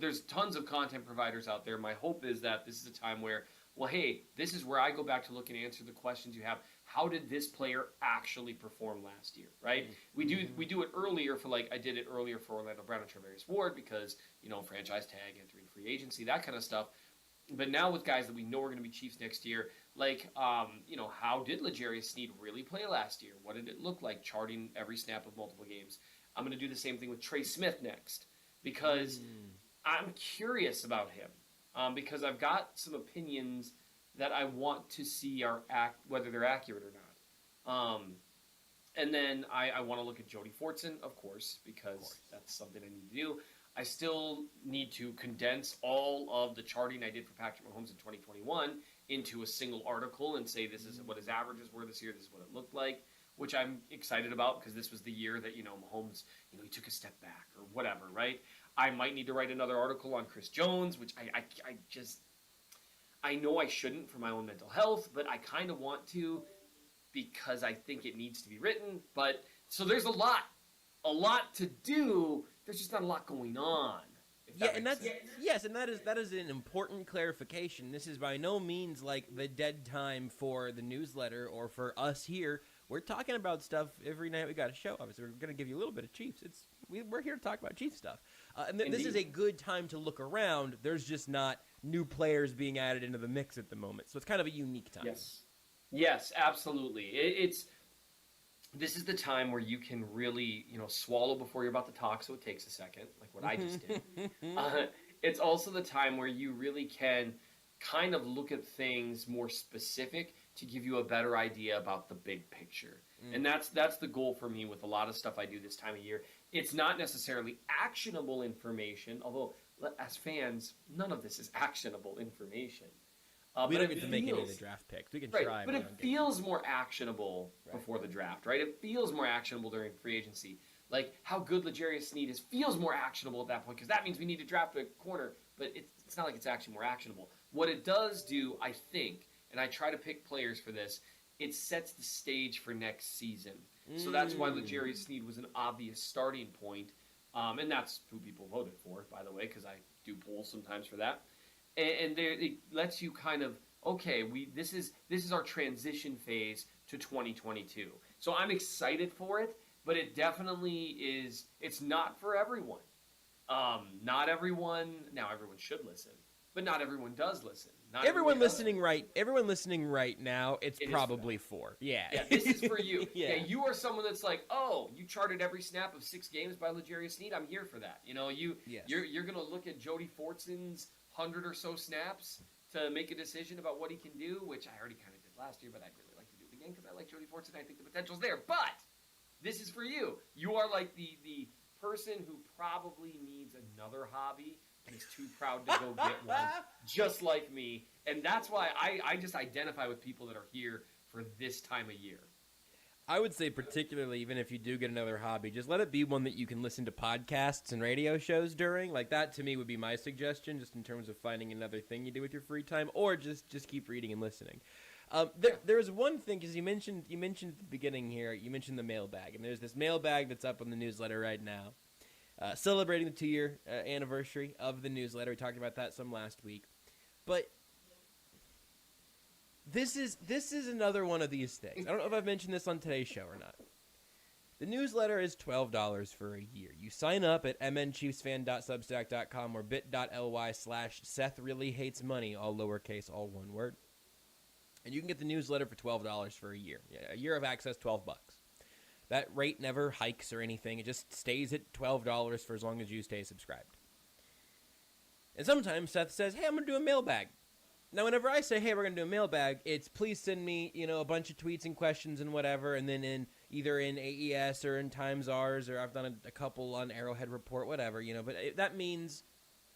there's tons of content providers out there. My hope is that this is a time where, well, hey, this is where I go back to look and answer the questions you have. How did this player actually perform last year, right? Mm-hmm. We do it earlier for, like, I did it earlier for Orlando Brown and Travarius Ward because, franchise tag, entering free agency, that kind of stuff. But now with guys that we know are going to be Chiefs next year, like, how did L'Jarius Sneed really play last year? What did it look like, charting every snap of multiple games? I'm going to do the same thing with Trey Smith next because I'm curious about him because I've got some opinions that I want to see whether they're accurate or not. And then I want to look at Jody Fortson, of course, because that's something I need to do. I still need to condense all of the charting I did for Patrick Mahomes in 2021 into a single article and say this is what his averages were this year, this is what it looked like, which I'm excited about because this was the year that, Mahomes, he took a step back or whatever, right? I might need to write another article on Chris Jones, which I know I shouldn't for my own mental health, but I kind of want to because I think it needs to be written. But so there's a lot to do. There's just not a lot going on. And that is an important clarification. This is by no means like the dead time for the newsletter or for us here. We're talking about stuff every night we got a show. Obviously, we're going to give you a little bit of Chiefs. We're here to talk about Chiefs stuff. And this is a good time to look around. There's just not new players being added into the mix at the moment. So it's kind of a unique time. Yes, absolutely. This is the time where you can really, swallow before you're about to talk, so it takes a second, like what I just did. It's also the time where you really can kind of look at things more specific to give you a better idea about the big picture. And that's the goal for me with a lot of stuff I do this time of year. It's not necessarily actionable information, although as fans, none of this is actionable information. We don't get to make any of the draft picks. We can try. But it feels more actionable before the draft, right? It feels more actionable during free agency. Like how good L'Jarius Sneed is feels more actionable at that point because that means we need to draft a corner, but it's not like it's actually more actionable. What it does do, I think, and I try to pick players for this, it sets the stage for next season. So that's why L'Jarius Sneed was an obvious starting point, and that's who people voted for, by the way, because I do polls sometimes for that. And it lets you kind of, okay, this is our transition phase to 2022. So I'm excited for it, but it definitely is, it's not for everyone. Not everyone, now everyone should listen, but not everyone does listen. Not everyone listening right now, it's probably for. Yeah. Yeah, this is for you. Yeah. You are someone that's like, oh, you charted every snap of 6 games by L'Jarius Sneed. I'm here for that. You know, you're going to look at Jody Fortson's 100 or so snaps to make a decision about what he can do, which I already kind of did last year, but I'd really like to do it again because I like Jody Fortson. I think the potential's there. But this is for you. You are like the person who probably needs another hobby and is too proud to go get one, just like me. And that's why I just identify with people that are here for this time of year. I would say particularly, even if you do get another hobby, just let it be one that you can listen to podcasts and radio shows during. Like, that to me would be my suggestion, just in terms of finding another thing you do with your free time, or just keep reading and listening. There's one thing, because you mentioned at the beginning here, you mentioned the mailbag, and there's this mailbag that's up on the newsletter right now, celebrating the 2-year anniversary of the newsletter. We talked about that some last week, but this is another one of these things. I don't know if I've mentioned this on today's show or not. The newsletter is $12 for a year. You sign up at mnchiefsfan.substack.com or bit.ly/SethReallyHatesMoney, all lowercase, all one word. And you can get the newsletter for $12 for a year. A year of access, $12. That rate never hikes or anything. It just stays at $12 for as long as you stay subscribed. And sometimes Seth says, hey, I'm going to do a mailbag. Now, whenever I say, hey, we're going to do a mailbag, it's please send me, a bunch of tweets and questions and whatever, and then either in AES or in Times Ours, or I've done a couple on Arrowhead Report, whatever, but that means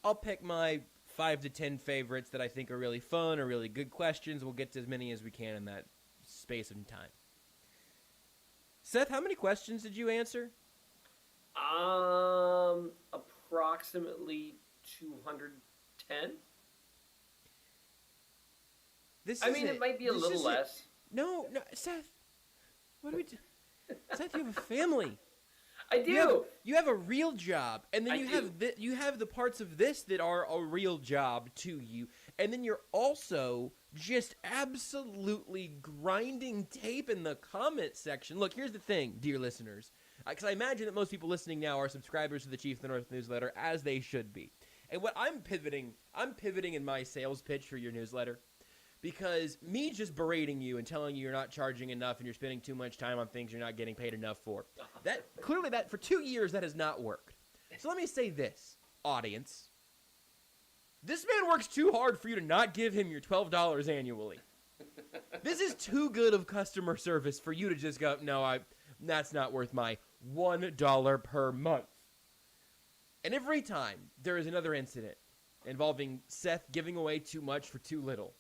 I'll pick my 5 to 10 favorites that I think are really fun or really good questions. We'll get to as many as we can in that space of time. Seth, how many questions did you answer? Approximately 210. It might be a little less. No, Seth. What do we do? Seth, you have a family. I do. You have a real job, and then you have the parts of this that are a real job to you, and then you're also just absolutely grinding tape in the comment section. Look, here's the thing, dear listeners, because I imagine that most people listening now are subscribers to the Chief of the North newsletter, as they should be. And what I'm pivoting in my sales pitch for your newsletter. Because me just berating you and telling you you're not charging enough and you're spending too much time on things you're not getting paid enough for, that for 2 years that has not worked. So let me say this, audience. This man works too hard for you to not give him your $12 annually. This is too good of customer service for you to just go, no, that's not worth my $1 per month. And every time there is another incident involving Seth giving away too much for too little,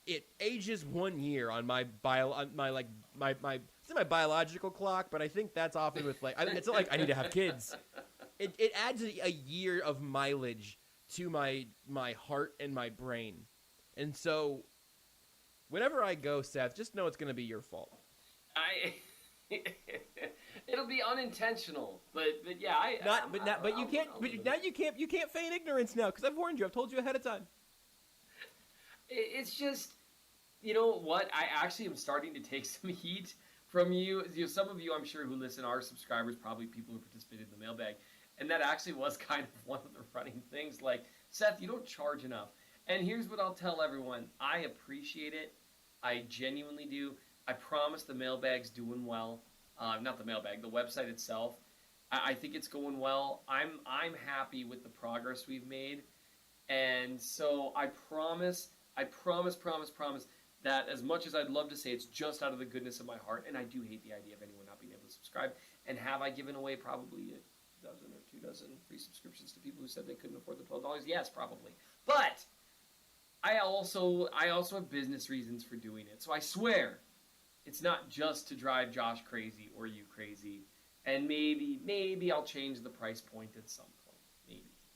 it ages 1 year on my biological clock, but I think that's often with it's not like I need to have kids. It adds a year of mileage to my heart and my brain, and so whenever I go, Seth, just know it's going to be your fault. It'll be unintentional, but yeah, you can't feign ignorance now because I've warned you. I've told you ahead of time. It's just, you know what? I actually am starting to take some heat from you. Some of you, I'm sure, who listen are subscribers, probably people who participated in the mailbag. And that actually was kind of one of the running things. Like, Seth, you don't charge enough. And here's what I'll tell everyone. I appreciate it. I genuinely do. I promise the mailbag's doing well. Not the mailbag, the website itself. I think it's going well. I'm happy with the progress we've made. And so I promise that as much as I'd love to say it's just out of the goodness of my heart, and I do hate the idea of anyone not being able to subscribe, and have I given away probably a dozen or 2 dozen free subscriptions to people who said they couldn't afford the $12? Yes, probably. But I also have business reasons for doing it. So I swear it's not just to drive Josh crazy or you crazy, and maybe I'll change the price point at some point.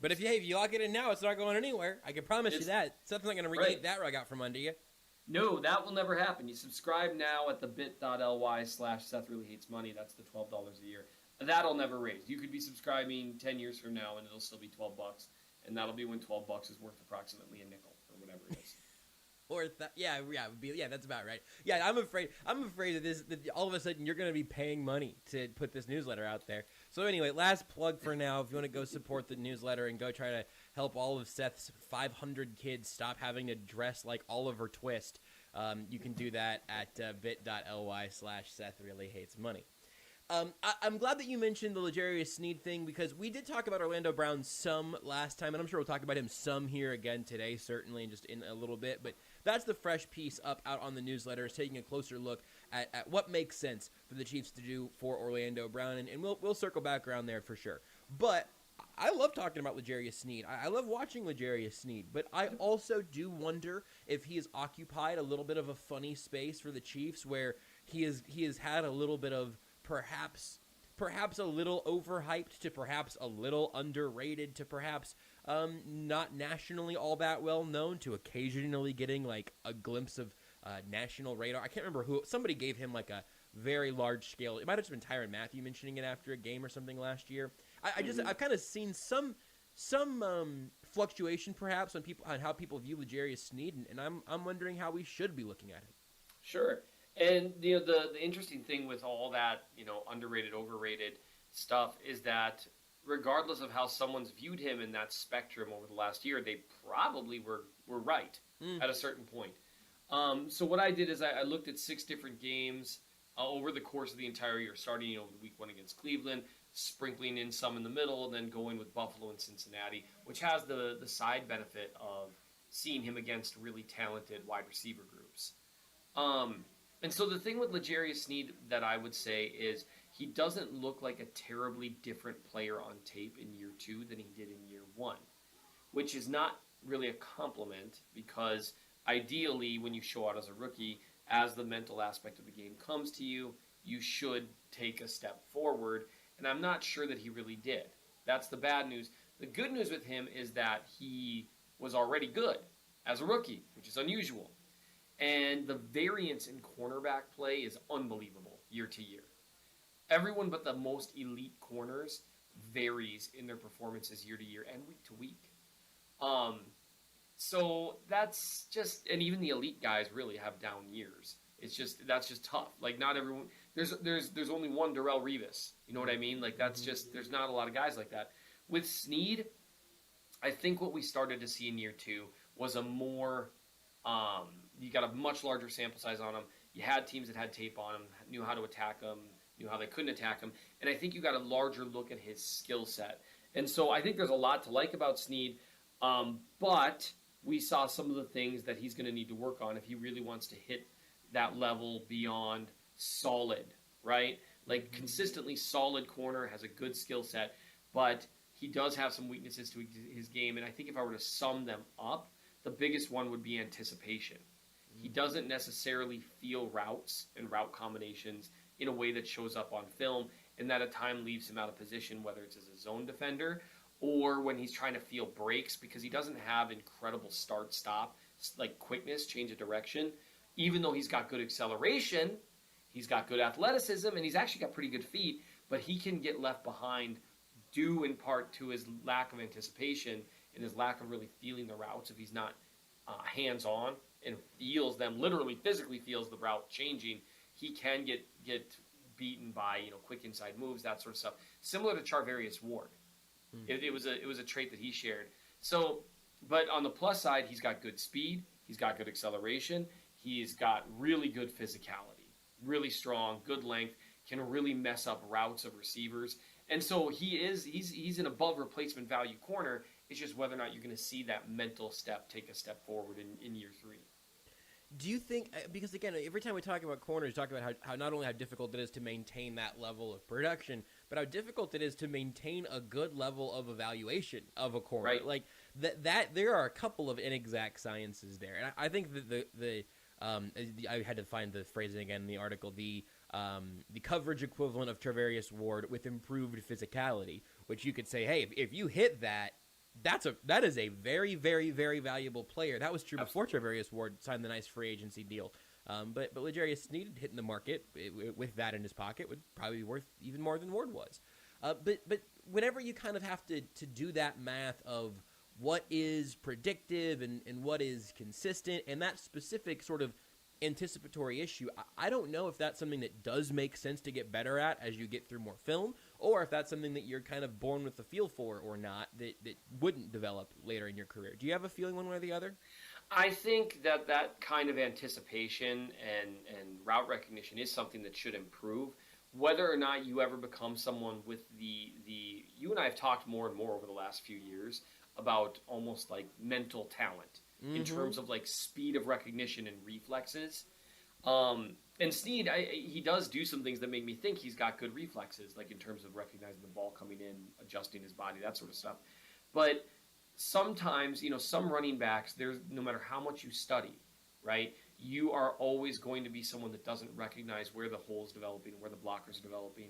But if you lock it in now, it's not going anywhere. I can promise you that. Something's not going to regain that rug out from under you. No, that will never happen. You subscribe now at the bit.ly/SethReallyHatesMoney. That's the $12 a year. That'll never raise. You could be subscribing 10 years from now, and it'll still be $12. and that'll be when $12 is worth approximately a nickel or whatever it is. That's about right. Yeah, I'm afraid that all of a sudden you're going to be paying money to put this newsletter out there. So anyway, last plug for now. If you want to go support the newsletter and go try to help all of Seth's 500 kids stop having to dress like Oliver Twist, you can do that at bit.ly/Seth really hates money. I'm glad that you mentioned the L'Jarius Sneed thing, because we did talk about Orlando Brown some last time, and I'm sure we'll talk about him some here again today, certainly, and just in a little bit. But that's the fresh piece up out on the newsletter, is taking a closer look at what makes sense for the Chiefs to do for Orlando Brown, and we'll circle back around there for sure. But I love talking about L'Jarius Sneed. I love watching L'Jarius Sneed, but I also do wonder if he has occupied a little bit of a funny space for the Chiefs, where he has had a little bit of perhaps a little overhyped to perhaps a little underrated to perhaps not nationally all that well known to occasionally getting like a glimpse of national radar. I can't remember who. Somebody gave him like a very large scale. It might have just been Tyrann Mathieu mentioning it after a game or something last year. I've kind of seen some fluctuation perhaps on how people view L'Jarius Sneed, and I'm wondering how we should be looking at him. Sure. And the interesting thing with all that underrated, overrated stuff is that regardless of how someone's viewed him in that spectrum over the last year, they probably were right at a certain point. So what I did is I looked at 6 different games over the course of the entire year, starting with week 1 against Cleveland, sprinkling in some in the middle, and then going with Buffalo and Cincinnati, which has the side benefit of seeing him against really talented wide receiver groups. And so the thing with L'Jarius Sneed that I would say is he doesn't look like a terribly different player on tape in year 2 than he did in year 1, which is not really a compliment, because ideally when you show out as a rookie, as the mental aspect of the game comes to you, you should take a step forward, and I'm not sure that he really did. That's the bad news. The good news with him is that he was already good as a rookie, which is unusual. And the variance in cornerback play is unbelievable year to year. Everyone but the most elite corners varies in their performances year to year and week to week. So that's just, and even the elite guys really have down years. That's just tough. Like, not everyone, there's only one Darrelle Revis. You know what I mean? Like, that's just, there's not a lot of guys like that. With Sneed, I think what we started to see in year 2 was a more, you got a much larger sample size on him. You had teams that had tape on him, knew how to attack him, knew how they couldn't attack him. And I think you got a larger look at his skill set. And so I think there's a lot to like about Sneed, but we saw some of the things that he's going to need to work on if he really wants to hit that level beyond solid, right? Like, consistently solid corner, has a good skill set, but he does have some weaknesses to his game. And I think if I were to sum them up, the biggest one would be anticipation. He doesn't necessarily feel routes and route combinations in a way that shows up on film, and that at time leaves him out of position, whether it's as a zone defender or when he's trying to feel breaks, because he doesn't have incredible start-stop, like quickness, change of direction. Even though he's got good acceleration, he's got good athleticism, and he's actually got pretty good feet, but he can get left behind due in part to his lack of anticipation and his lack of really feeling the routes. If he's not hands-on and feels them, literally physically feels the route changing, he can get beaten by quick inside moves, that sort of stuff. Similar to Charvarius Ward. It was a trait that he shared. So, but on the plus side, he's got good speed, he's got good acceleration, he's got really good physicality, really strong, good length, can really mess up routes of receivers. And so he's an above replacement value corner. It's just whether or not you're going to see that mental step take a step forward in year 3. Do you think, because again, every time we talk about corners, talk about how not only how difficult it is to maintain that level of production, but how difficult it is to maintain a good level of evaluation of a corner. Right. Like that there are a couple of inexact sciences there. And I think that I had to find the phrasing again in the article, the coverage equivalent of Charvarius Ward with improved physicality, which you could say, hey, if you hit that, that is a very, very, very valuable player. That was true before Charvarius Ward signed the nice free agency deal. But L'Jarius Sneed hitting the market with that in his pocket would probably be worth even more than Ward was. But whenever you kind of have to do that math of what is predictive and what is consistent, and that specific sort of anticipatory issue, I don't know if that's something that does make sense to get better at as you get through more film, or if that's something that you're kind of born with the feel for or not, that wouldn't develop later in your career. Do you have a feeling one way or the other? I think that kind of anticipation and route recognition is something that should improve. Whether or not you ever become someone with you and I have talked more and more over the last few years about almost like mental talent in terms of like speed of recognition and reflexes. And Snead, he does do some things that make me think he's got good reflexes, like in terms of recognizing the ball coming in, adjusting his body, that sort of stuff. But sometimes, some running backs, no matter how much you study, right, you are always going to be someone that doesn't recognize where the hole is developing, where the blockers are developing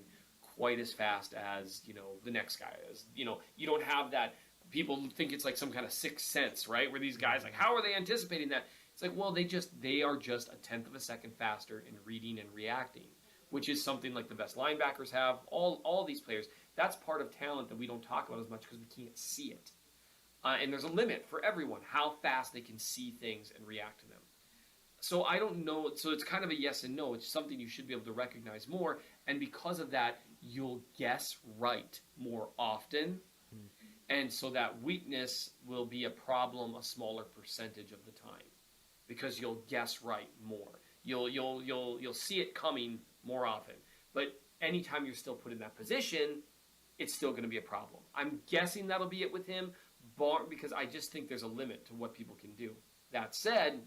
quite as fast as, the next guy is. You don't have that. People think it's like some kind of sixth sense, right? Where these guys, like, how are they anticipating that? It's like, well, they are just a tenth of a second faster in reading and reacting, which is something like the best linebackers have. All these players, that's part of talent that we don't talk about as much because we can't see it. And there's a limit for everyone, how fast they can see things and react to them. So I don't know. So it's kind of a yes and no. It's something you should be able to recognize more. And because of that, you'll guess right more often. And so that weakness will be a problem a smaller percentage of the time, because you'll guess right more. You'll see it coming more often. But anytime you're still put in that position, it's still going to be a problem. I'm guessing that'll be it with him, because I just think there's a limit to what people can do. That said,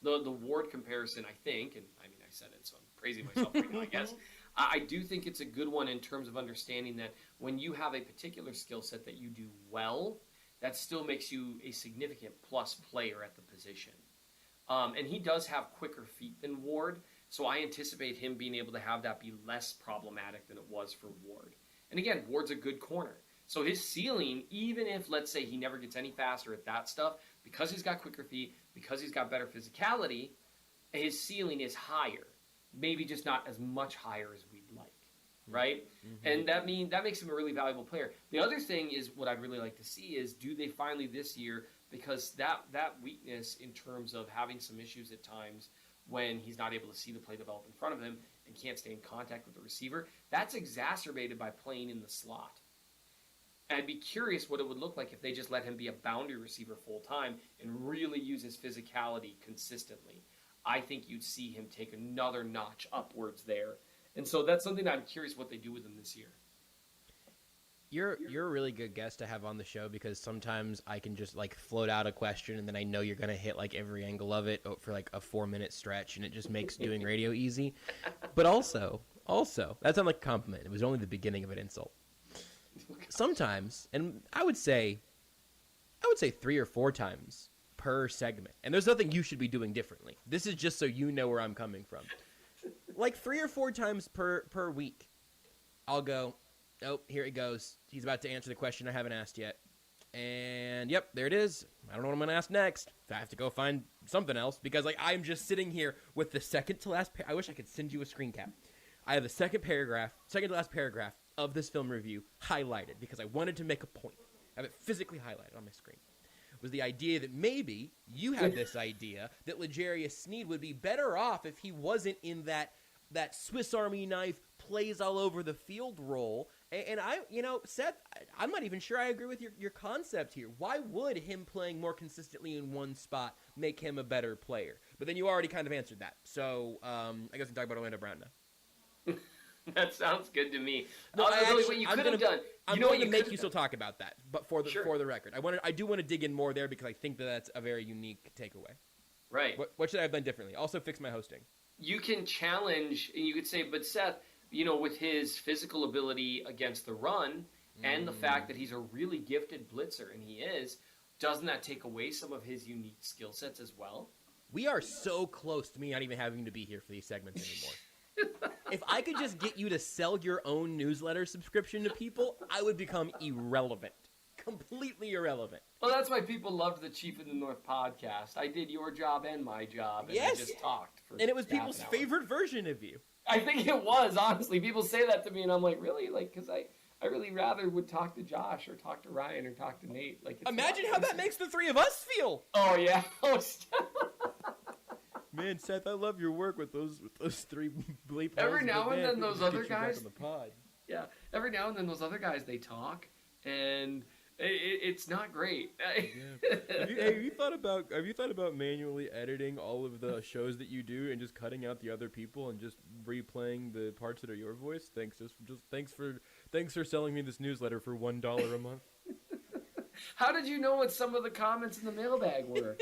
the Ward comparison, I think, and I mean I said it, so I'm praising myself right now, I guess. I do think it's a good one in terms of understanding that when you have a particular skill set that you do well, that still makes you a significant plus player at the position. And he does have quicker feet than Ward, so I anticipate him being able to have that be less problematic than it was for Ward. And again, Ward's a good corner. So his ceiling, even if, let's say, he never gets any faster at that stuff, because he's got quicker feet, because he's got better physicality, his ceiling is higher. Maybe just not as much higher as we'd like, right? And that makes him a really valuable player. The other thing is, what I'd really like to see is, do they finally this year, because that weakness in terms of having some issues at times when he's not able to see the play develop in front of him and can't stay in contact with the receiver, that's exacerbated by playing in the slot. And I'd be curious what it would look like if they just let him be a boundary receiver full time and really use his physicality consistently. I think you'd see him take another notch upwards there. And so that's something I'm curious what they do with him this year. You're a really good guest to have on the show, because sometimes I can just like float out a question and then I know you're going to hit like every angle of it for like a 4-minute stretch, and it just makes doing radio easy. But also, that sounded like a compliment. It was only the beginning of an insult. Sometimes, and I would say 3 or 4 times per segment. And there's nothing you should be doing differently. This is just so you know where I'm coming from. Like 3 or 4 times per week, I'll go, oh, here it goes. He's about to answer the question I haven't asked yet. And yep, there it is. I don't know what I'm going to ask next. I have to go find something else, because like I'm just sitting here with the second to last. I wish I could send you a screen cap. I have the second to last paragraph of this film review highlighted because I wanted to make a point. I have it physically highlighted on my screen. It was the idea that maybe you had this idea that L'Jarius Sneed would be better off if he wasn't in that Swiss Army knife, plays all over the field role. And Seth, I'm not even sure I agree with your concept here. Why would him playing more consistently in one spot make him a better player? But then you already kind of answered that. So I guess we can talk about Orlando Brown now. That sounds good to me. No, what you could have done. I'm going to make you still talk about that, but for the record, I do want to dig in more there, because I think that's a very unique takeaway. Right. What should I have done differently? Also, fix my hosting. You can challenge, and you could say, but Seth, with his physical ability against the run and the fact that he's a really gifted blitzer, and he is, doesn't that take away some of his unique skill sets as well? We are so close to me not even having to be here for these segments anymore. If I could just get you to sell your own newsletter subscription to people, I would become irrelevant. Completely irrelevant. Well, that's why people loved the Chief in the North podcast. I did your job and my job, and I just talked for and it was people's favorite version of you. I think it was, honestly. People say that to me, and I'm like, really? Like, because I really rather would talk to Josh or talk to Ryan or talk to Nate. Like, imagine how that makes the three of us feel. Oh yeah. Man, Seth, I love your work with those three bleep. Every now and then those other guys on the pod. Yeah, every now and then those other guys, they talk, and it's not great. Have you thought about manually editing all of the shows that you do and just cutting out the other people and just replaying the parts that are your voice? Thanks for selling me this newsletter for $1 a month. How did you know what some of the comments in the mailbag were?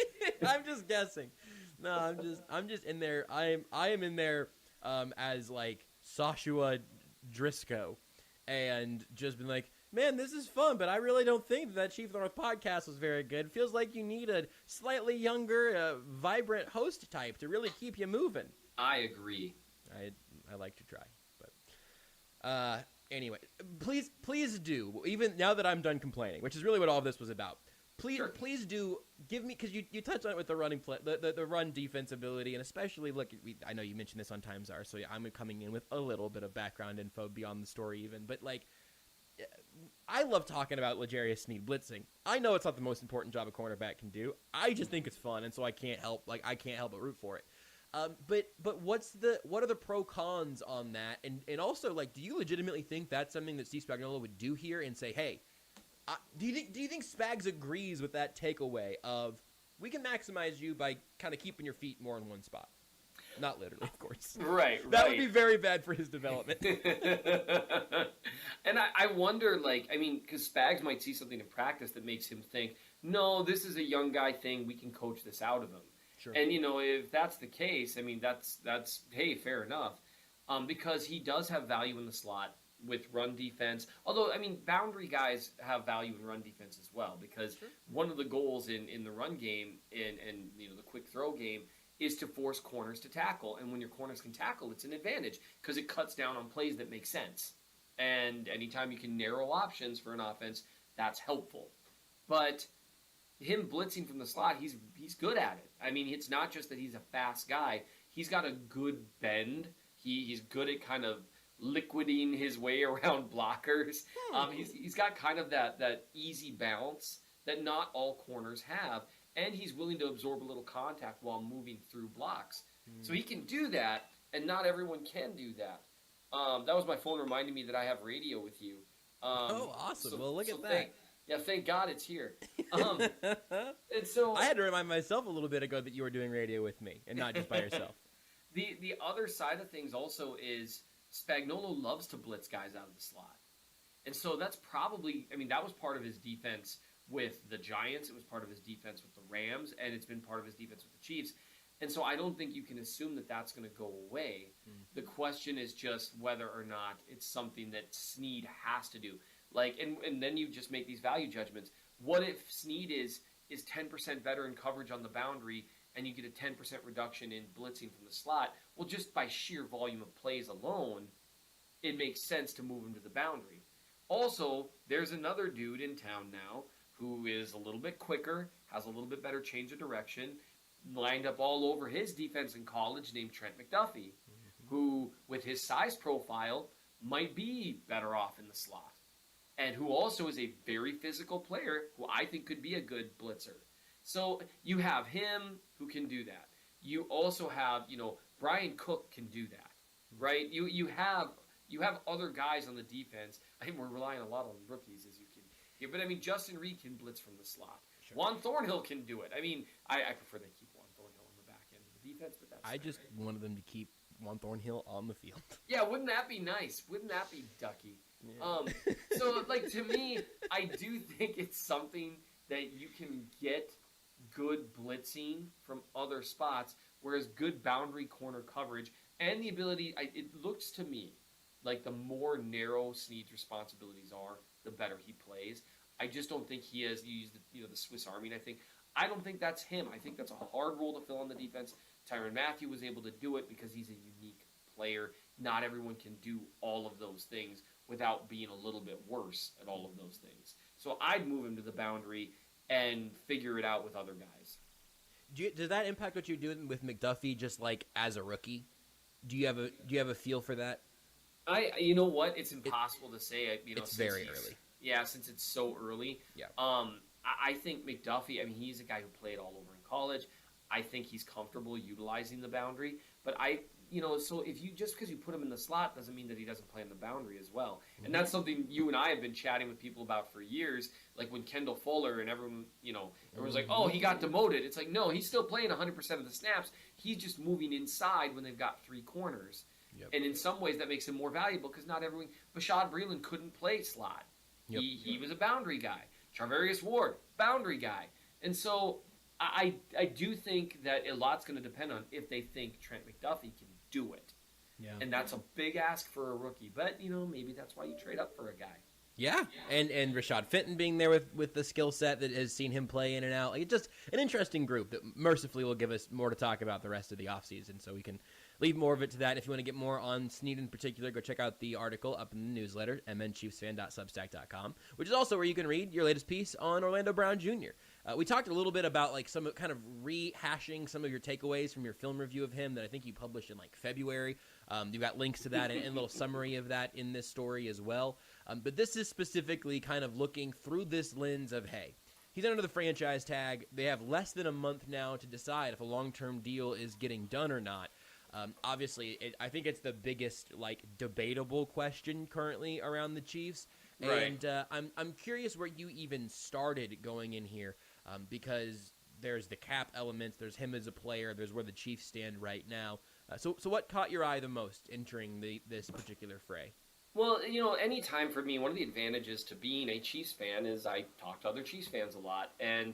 I'm just guessing. No, I'm just in there. I am in there as like Joshua Driscoll, and just been like, man, this is fun, but I really don't think that Chief North podcast was very good. Feels like you need a slightly younger, vibrant host type to really keep you moving. I agree. I like to try, but anyway, please do. Even now that I'm done complaining, which is really what all of this was about. Please do give me, because you touched on it with the running play, the run defense ability, and especially I know you mentioned this on Times Are, so I'm coming in with a little bit of background info beyond the story even, but like, I love talking about L'Jarius Sneed blitzing. I know it's not the most important job a cornerback can do. I just think it's fun, and so I can't help but root for it. But what are the pro cons on that, and also, like, do you legitimately think that's something that Steve Spagnuolo would do here and say, hey? Do you think Spags agrees with that takeaway of we can maximize you by kind of keeping your feet more in one spot? Not literally, of course. Right. That would be very bad for his development. And I wonder, like, I mean, because Spags might see something in practice that makes him think, no, this is a young guy thing. We can coach this out of him. Sure. And, if that's the case, I mean, that's hey, fair enough. Because he does have value in the slot with run defense. Although, I mean, boundary guys have value in run defense as well, because one of the goals in the run game and the quick throw game is to force corners to tackle. And when your corners can tackle, it's an advantage because it cuts down on plays that make sense. And anytime you can narrow options for an offense, that's helpful. But him blitzing from the slot, he's good at it. I mean, it's not just that he's a fast guy. He's got a good bend. He's good at kind of liquidating his way around blockers. He's got kind of that easy bounce that not all corners have, and he's willing to absorb a little contact while moving through blocks. So he can do that, and not everyone can do that. That was my phone reminding me that I have radio with you. Awesome. Well, look at that. Thank God it's here. And so I had to remind myself a little bit ago that you were doing radio with me and not just by yourself. The other side of things also is Spagnuolo loves to blitz guys out of the slot. And so that's probably, I mean, that was part of his defense with the Giants. It was part of his defense with the Rams, and it's been part of his defense with the Chiefs. And so I don't think you can assume that that's going to go away. The question is just whether or not it's something that Sneed has to do. Like, and then you just make these value judgments. What if Sneed is 10% better in coverage on the boundary, and you get a 10% reduction in blitzing from the slot? Well, just by sheer volume of plays alone, it makes sense to move him to the boundary. Also, there's another dude in town now who is a little bit quicker, has a little bit better change of direction, lined up all over his defense in college, named Trent McDuffie, who, with his size profile, might be better off in the slot, and who also is a very physical player who I think could be a good blitzer. So you have him who can do that. You also have, Brian Cook can do that, right? You have other guys on the defense. I think we're relying a lot on rookies, as you can hear. But, I mean, Justin Reed can blitz from the slot. Sure. Juan Thornhill can do it. I mean, I prefer they keep Juan Thornhill on the back end of the defense, but that's just wanted them to keep Juan Thornhill on the field. Yeah, wouldn't that be nice? Wouldn't that be ducky? Yeah. So, like, to me, I do think it's something that you can get good blitzing from other spots, whereas good boundary corner coverage and the ability, it looks to me like the more narrow Sneed's responsibilities are, the better he plays. I just don't think he has used the Swiss Army. And I don't think that's him. I think that's a hard role to fill on the defense. Tyrann Mathieu was able to do it because he's a unique player. Not everyone can do all of those things without being a little bit worse at all of those things. So I'd move him to the boundary and figure it out with other guys. Does that impact what you're doing with McDuffie, just like as a rookie? Do you have a feel for that? You know what? It's impossible to say. It's very early. Yeah, since it's so early. Yeah. I think McDuffie. I mean, he's a guy who played all over in college. I think he's comfortable utilizing the boundary. But so if just because you put him in the slot doesn't mean that he doesn't play in the boundary as well. And that's something you and I have been chatting with people about for years. Like when Kendall Fuller and everyone, everyone's like, oh, he got demoted. It's like, no, he's still playing 100% of the snaps. He's just moving inside when they've got three corners. Yep. And in some ways that makes him more valuable because not everyone. Bashad Breeland couldn't play slot. Yep. He was a boundary guy. Charvarius Ward, boundary guy. And so I do think that a lot's going to depend on if they think Trent McDuffie can do it. Yeah. And that's a big ask for a rookie. But, maybe that's why you trade up for a guy. Yeah, and Rashad Fenton being there with the skill set that has seen him play in and out. Like, it's just an interesting group that mercifully will give us more to talk about the rest of the offseason, so we can leave more of it to that. If you want to get more on Snead in particular, go check out the article up in the newsletter, mnchiefsfan.substack.com, which is also where you can read your latest piece on Orlando Brown Jr. We talked a little bit about some kind of rehashing some of your takeaways from your film review of him that I think you published in February. You've got links to that and a little summary of that in this story as well. But this is specifically kind of looking through this lens of, hey, he's under the franchise tag. They have less than a month now to decide if a long-term deal is getting done or not. Obviously, I think it's the biggest debatable question currently around the Chiefs. Right. And I'm curious where you even started going in here because there's the cap elements, there's him as a player, there's where the Chiefs stand right now. So what caught your eye the most entering this particular fray? Well, any time for me, one of the advantages to being a Chiefs fan is I talk to other Chiefs fans a lot. And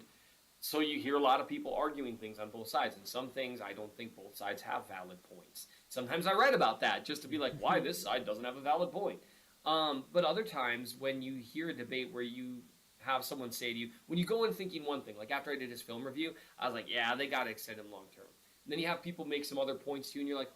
so you hear a lot of people arguing things on both sides. And some things I don't think both sides have valid points. Sometimes I write about that just to be like, why this side doesn't have a valid point. But other times when you hear a debate where you have someone say to you, when you go in thinking one thing, like after I did his film review, I was like, yeah, they got to extend him long term. And then you have people make some other points to you and you're like,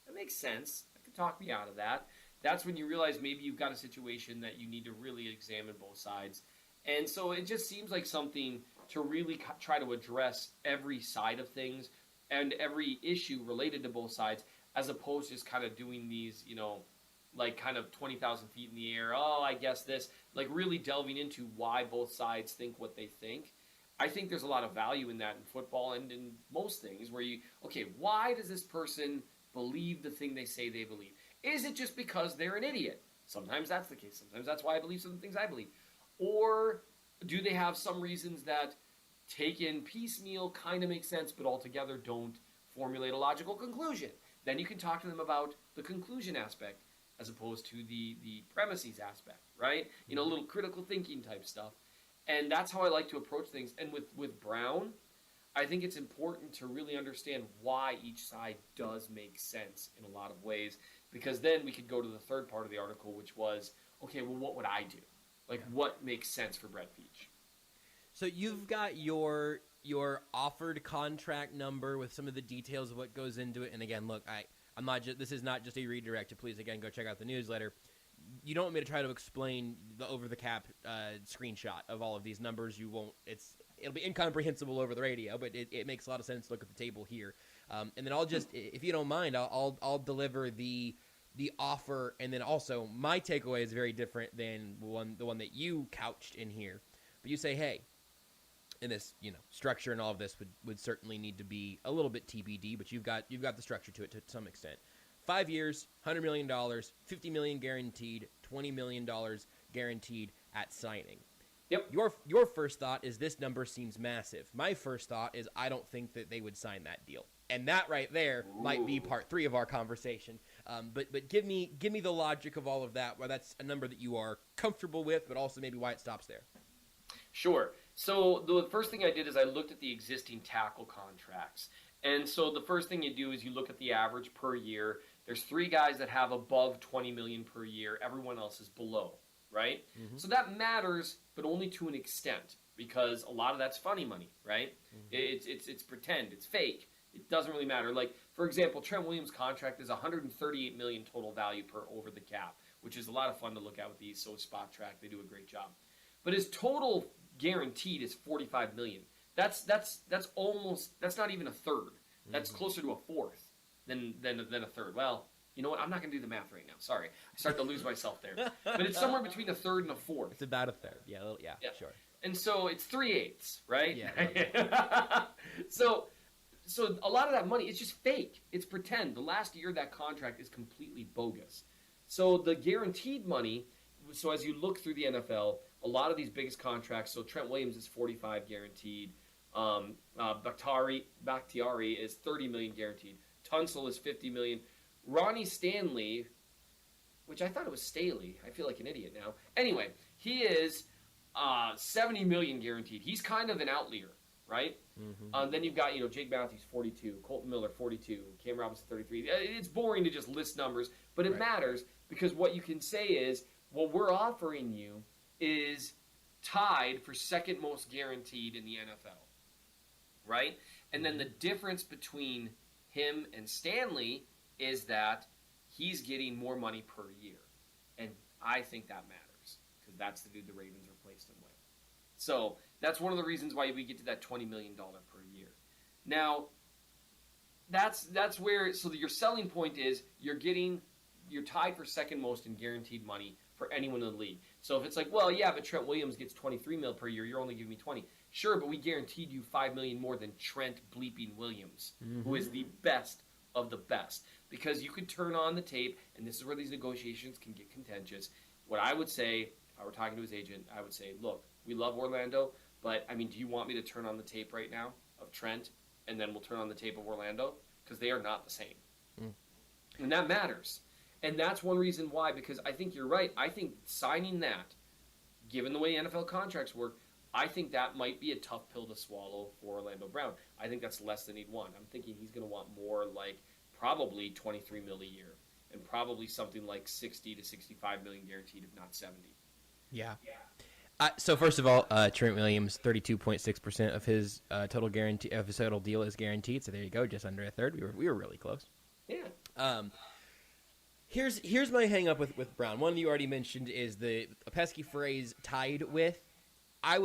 that makes sense. That could talk me out of that. That's when you realize maybe you've got a situation that you need to really examine both sides. And so it just seems like something to really try to address every side of things and every issue related to both sides, as opposed to just kind of doing these, kind of 20,000 feet in the air. Oh, I guess this, really delving into why both sides think what they think. I think there's a lot of value in that in football and in most things where why does this person believe the thing they say they believe? Is it just because they're an idiot? Sometimes that's the case. Sometimes that's why I believe some of the things I believe. Or do they have some reasons that taken piecemeal kind of make sense, but altogether don't formulate a logical conclusion? Then you can talk to them about the conclusion aspect as opposed to the premises aspect, right? A little critical thinking type stuff. And that's how I like to approach things. And with Brown, I think it's important to really understand why each side does make sense in a lot of ways, because then we could go to the third part of the article, which was, okay, well, what would I do? What makes sense for Brett Veach? So you've got your offered contract number with some of the details of what goes into it. And again, look, I'm not just, this is not just a redirect to please, again, go check out the newsletter. You don't want me to try to explain the over-the-cap screenshot of all of these numbers. You won't. It'll be incomprehensible over the radio, but it makes a lot of sense to look at the table here. And then I'll just, if you don't mind, I'll deliver the offer, and then also my takeaway is very different than the one that you couched in here. But you say, hey, and this structure and all of this would certainly need to be a little bit TBD, but you've got the structure to it to some extent. 5 years, $100 million, $50 million guaranteed, $20 million guaranteed at signing. Yep. Your first thought is this number seems massive. My first thought is I don't think that they would sign that deal. And that right there might be part 3 of our conversation. But give me the logic of all of that, why that's a number that you are comfortable with, but also maybe why it stops there. Sure. So the first thing I did is I looked at the existing tackle contracts. And so the first thing you do is you look at the average per year. There's 3 guys that have above $20 million per year. Everyone else is below, right? Mm-hmm. So that matters, but only to an extent, because a lot of that's funny money, right? Mm-hmm. It's pretend, it's fake. It doesn't really matter. For example, Trent Williams' contract is $138 million total value per over the cap, which is a lot of fun to look at with these. So Spot Track, they do a great job. But his total guaranteed is $45 million. That's almost, that's not even a third. That's closer to a fourth than a third. Well, You know what? I'm not going to do the math right now. Sorry. I start to lose myself there. But it's somewhere between a third and a fourth. It's about a third. Yeah, sure. And so it's 3/8, right? Yeah. So a lot of that money is just fake. It's pretend. The last year of that contract is completely bogus. So the guaranteed money, so as you look through the NFL, a lot of these biggest contracts, so Trent Williams is 45 guaranteed. Bakhtiari is 30 million guaranteed. Tunsil is 50 million. Ronnie Stanley, which I thought it was Staley. I feel like an idiot now. Anyway, he is 70 million guaranteed. He's kind of an outlier, right? Mm-hmm. Then you've got, Jake Matthews, 42, Colton Miller, 42, Cam Robinson, 33. It's boring to just list numbers, but it matters because what you can say is, what we're offering you is tied for second most guaranteed in the NFL, right? And then the difference between him and Stanley is that he's getting more money per year. And I think that matters because that's the dude the Ravens replaced him with. So that's one of the reasons why we get to that $20 million per year. Now, that's where, so your selling point is you're tied for second most in guaranteed money for anyone in the league. So if it's like, well, yeah, but Trent Williams gets $23 million per year, you're only giving me 20. Sure, but we guaranteed you $5 million more than Trent bleeping Williams, who is the best of the best. Because you could turn on the tape, and this is where these negotiations can get contentious. What I would say, if I were talking to his agent, I would say, look, we love Orlando, but, do you want me to turn on the tape right now of Trent, and then we'll turn on the tape of Orlando? Because they are not the same. And that matters. And that's one reason why, because I think you're right. I think signing that, given the way NFL contracts work, I think that might be a tough pill to swallow for Orlando Brown. I think that's less than he'd want. I'm thinking he's going to want more like probably $23 million a year and probably something like 60 to 65 million guaranteed, if not 70. Yeah. So first of all, Trent Williams, 32.6% of his total guarantee of his total deal is guaranteed. So there you go, just under a third. We were really close. Yeah. Here's my hang up with Brown. One that you already mentioned is a pesky phrase tied with. I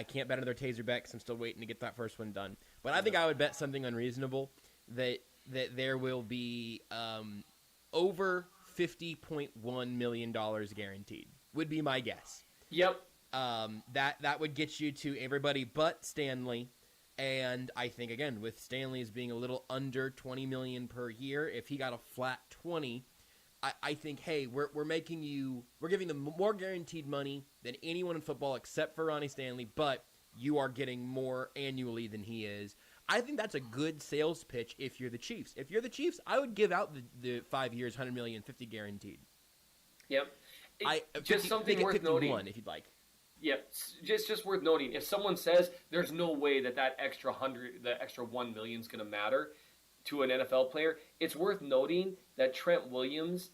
can't bet another taser bet because I'm still waiting to get that first one done. But I think I would bet something unreasonable that there will be over $50.1 million guaranteed. Would be my guess. Yep. That would get you to everybody but Stanley. And I think, again, with Stanley's being a little under $20 million per year, if he got a flat 20, I think, hey, we're giving them more guaranteed money than anyone in football except for Ronnie Stanley, but you are getting more annually than he is. I think that's a good sales pitch if you're the Chiefs. If you're the Chiefs, I would give out the 5 years, $100 million, 50 guaranteed. Yep. Just something worth 51 noting. if you'd like. Yep, just worth noting. If someone says there's no way that extra $1 million is going to matter to an NFL player, it's worth noting that Trent Williams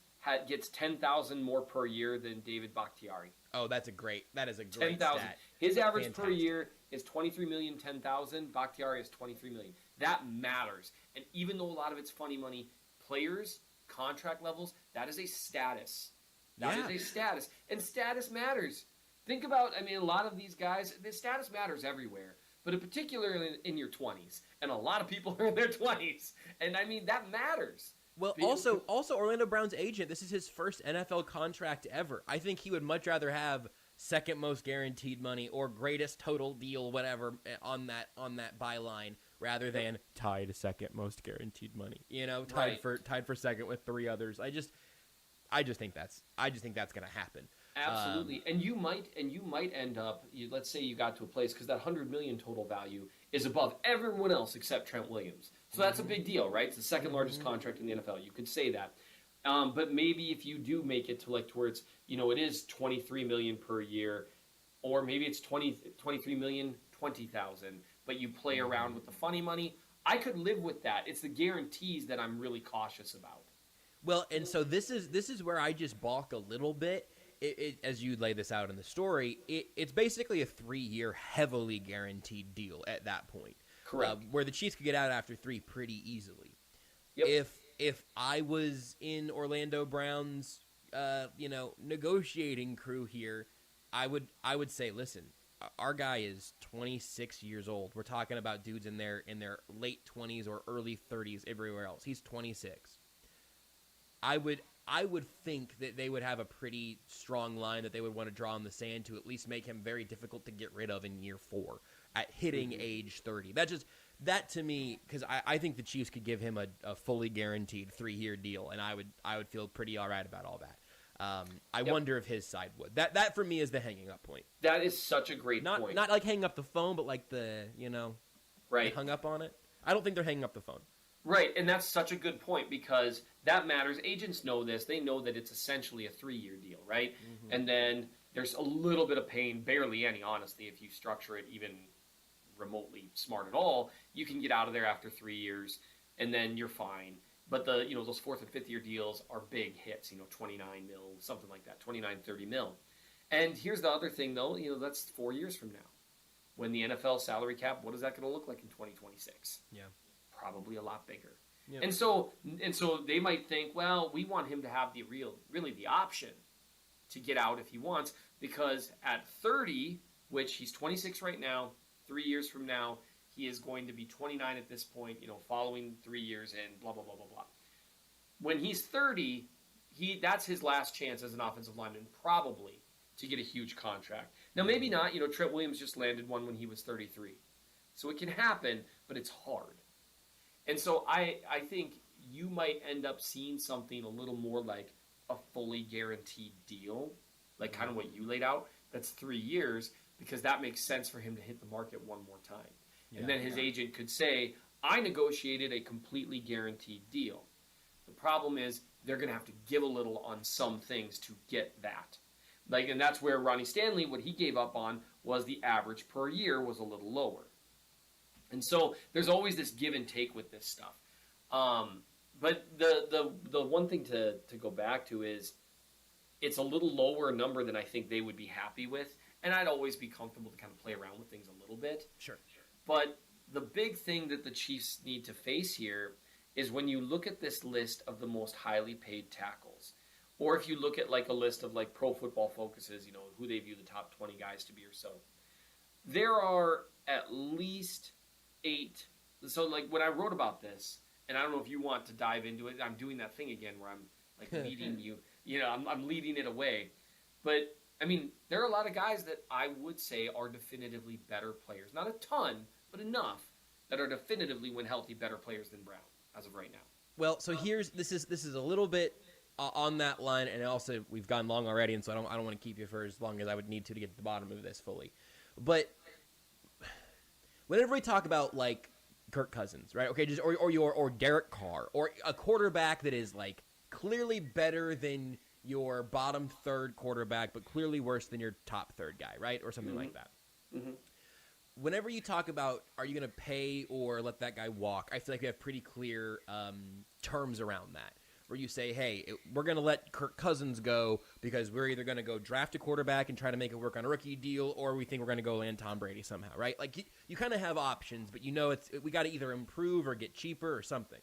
gets $10,000 more per year than David Bakhtiari. Oh, that is a great 10,000. stat. His average per year is $23 million, $10,000. Bakhtiari is $23 million. That matters. And even though a lot of it's funny money, players, contract levels, that is a status. That is a status. And status matters. Think about, a lot of these guys, the status matters everywhere, but in particular in your 20s. And a lot of people are in their 20s. And, that matters. Well, also Orlando Brown's agent, this is his first NFL contract ever. I think he would much rather have second most guaranteed money or greatest total deal, whatever, on that byline, rather than tied second most guaranteed money. Tied for second with three others. I just think that's going to happen. Absolutely, and you might end up. Let's say you got to a place because that $100 million total value is above everyone else except Trent Williams. So that's a big deal, right? It's the second largest contract in the NFL. You could say that, but maybe if you do make it to where it's it is $23 million per year, or maybe it's $23 million, $20,000, but you play around with the funny money. I could live with that. It's the guarantees that I'm really cautious about. Well, and so this is where I just balk a little bit. As you lay this out in the story, it's basically a 3-year heavily guaranteed deal at that point. Correct. Where the Chiefs could get out after 3 pretty easily. Yep. If I was in Orlando Brown's negotiating crew here, I would say, listen, our guy is 26 years old. We're talking about dudes in their late 20s or early 30s everywhere else. He's 26. I would think that they would have a pretty strong line that they would want to draw in the sand to at least make him very difficult to get rid of in year 4 at hitting age 30. That to me, because I think the Chiefs could give him a fully guaranteed 3-year deal, and I would feel pretty all right about all that. I wonder if his side would. That for me is the hanging up point. That is such a great point. Not like hanging up the phone, but like right. they hung up on it. I don't think they're hanging up the phone. Right, and that's such a good point because that matters. Agents know this. They know that it's essentially a 3-year deal, right? Mm-hmm. And then there's a little bit of pain, barely any, honestly, if you structure it even remotely smart at all. You can get out of there after 3 years, and then you're fine. But those 4th and 5th year deals are big hits, 29 mil, something like that, 29, 30 mil. And here's the other thing, though, that's 4 years from now. When the NFL salary cap, what is that going to look like in 2026? Yeah. Probably a lot bigger. Yep. And so they might think, well, we want him to have really the option to get out if he wants, because at 30, which he's 26 right now, 3 years from now, he is going to be 29 at this point, following 3 years and blah, blah, blah, blah, blah. When he's 30, that's his last chance as an offensive lineman, probably, to get a huge contract. Now, maybe not. Trent Williams just landed one when he was 33. So it can happen, but it's hard. And so I think you might end up seeing something a little more like a fully guaranteed deal, like kind of what you laid out. That's 3 years, because that makes sense for him to hit the market one more time. And then his agent could say, I negotiated a completely guaranteed deal. The problem is they're going to have to give a little on some things to get that. And that's where Ronnie Stanley, what he gave up on was the average per year was a little lower. And so there's always this give and take with this stuff. But the one thing to go back to is it's a little lower number than I think they would be happy with. And I'd always be comfortable to kind of play around with things a little bit. Sure. But the big thing that the Chiefs need to face here is when you look at this list of the most highly paid tackles, or if you look at like a list of like Pro Football Focuses, who they view the top 20 guys to be or so, there are at least 8. So like when I wrote about this, and I don't know if you want to dive into it, I'm doing that thing again where I'm like leading you, I'm leading it away. But I mean, there are a lot of guys that I would say are definitively better players. Not a ton, but enough that are definitively, when healthy, better players than Brown as of right now. Well, so this is a little bit on that line, and also we've gone long already, and so I don't want to keep you for as long as I would need to get to the bottom of this fully. But whenever we talk about like Kirk Cousins, right? Okay, just or Derek Carr, or a quarterback that is like clearly better than your bottom third quarterback, but clearly worse than your top third guy, right? Or something like that. Mm-hmm. Whenever you talk about are you going to pay or let that guy walk, I feel like we have pretty clear terms around that. Where you say, hey, we're going to let Kirk Cousins go because we're either going to go draft a quarterback and try to make it work on a rookie deal, or we think we're going to go land Tom Brady somehow, right? Like you kind of have options, but we got to either improve or get cheaper or something.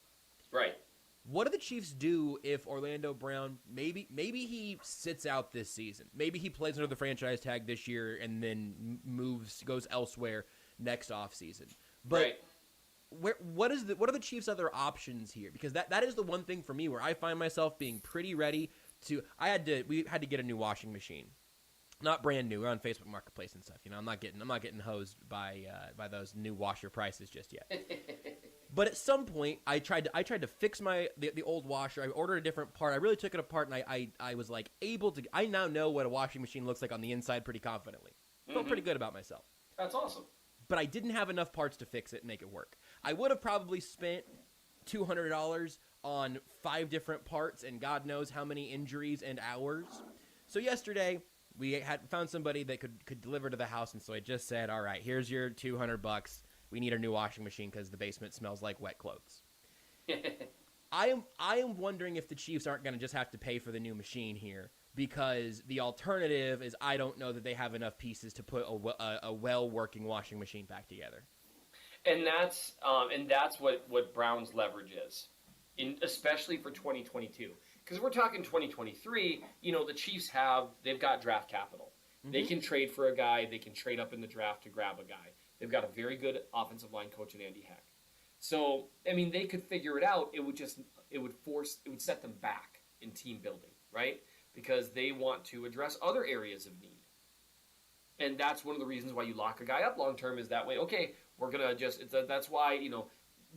Right. What do the Chiefs do if Orlando Brown, maybe he sits out this season? Maybe he plays under the franchise tag this year and then goes elsewhere next offseason. But what are the Chiefs' other options here? Because that is the one thing for me where I find myself being pretty ready to. We had to get a new washing machine, not brand new. We're on Facebook Marketplace and stuff. I'm not getting hosed by those new washer prices just yet. But at some point, I tried to fix the old washer. I ordered a different part. I really took it apart, and I was like able to. I now know what a washing machine looks like on the inside pretty confidently. Felt pretty good about myself. That's awesome. But I didn't have enough parts to fix it and make it work. I would have probably spent $200 on 5 different parts and God knows how many injuries and hours. So yesterday, we found somebody that could deliver to the house, and so I just said, all right, here's your $200. We need a new washing machine because the basement smells like wet clothes. I am wondering if the Chiefs aren't going to just have to pay for the new machine here, because the alternative is I don't know that they have enough pieces to put a well-working washing machine back together. And that's what Brown's leverage is, especially for 2022. Because we're talking 2023, the Chiefs they've got draft capital. Mm-hmm. They can trade for a guy. They can trade up in the draft to grab a guy. They've got a very good offensive line coach in Andy Heck. So, I mean, they could figure it out. It would set them back in team building, right? Because they want to address other areas of need. And that's one of the reasons why you lock a guy up long term is that way. Okay, we're going to just that's why,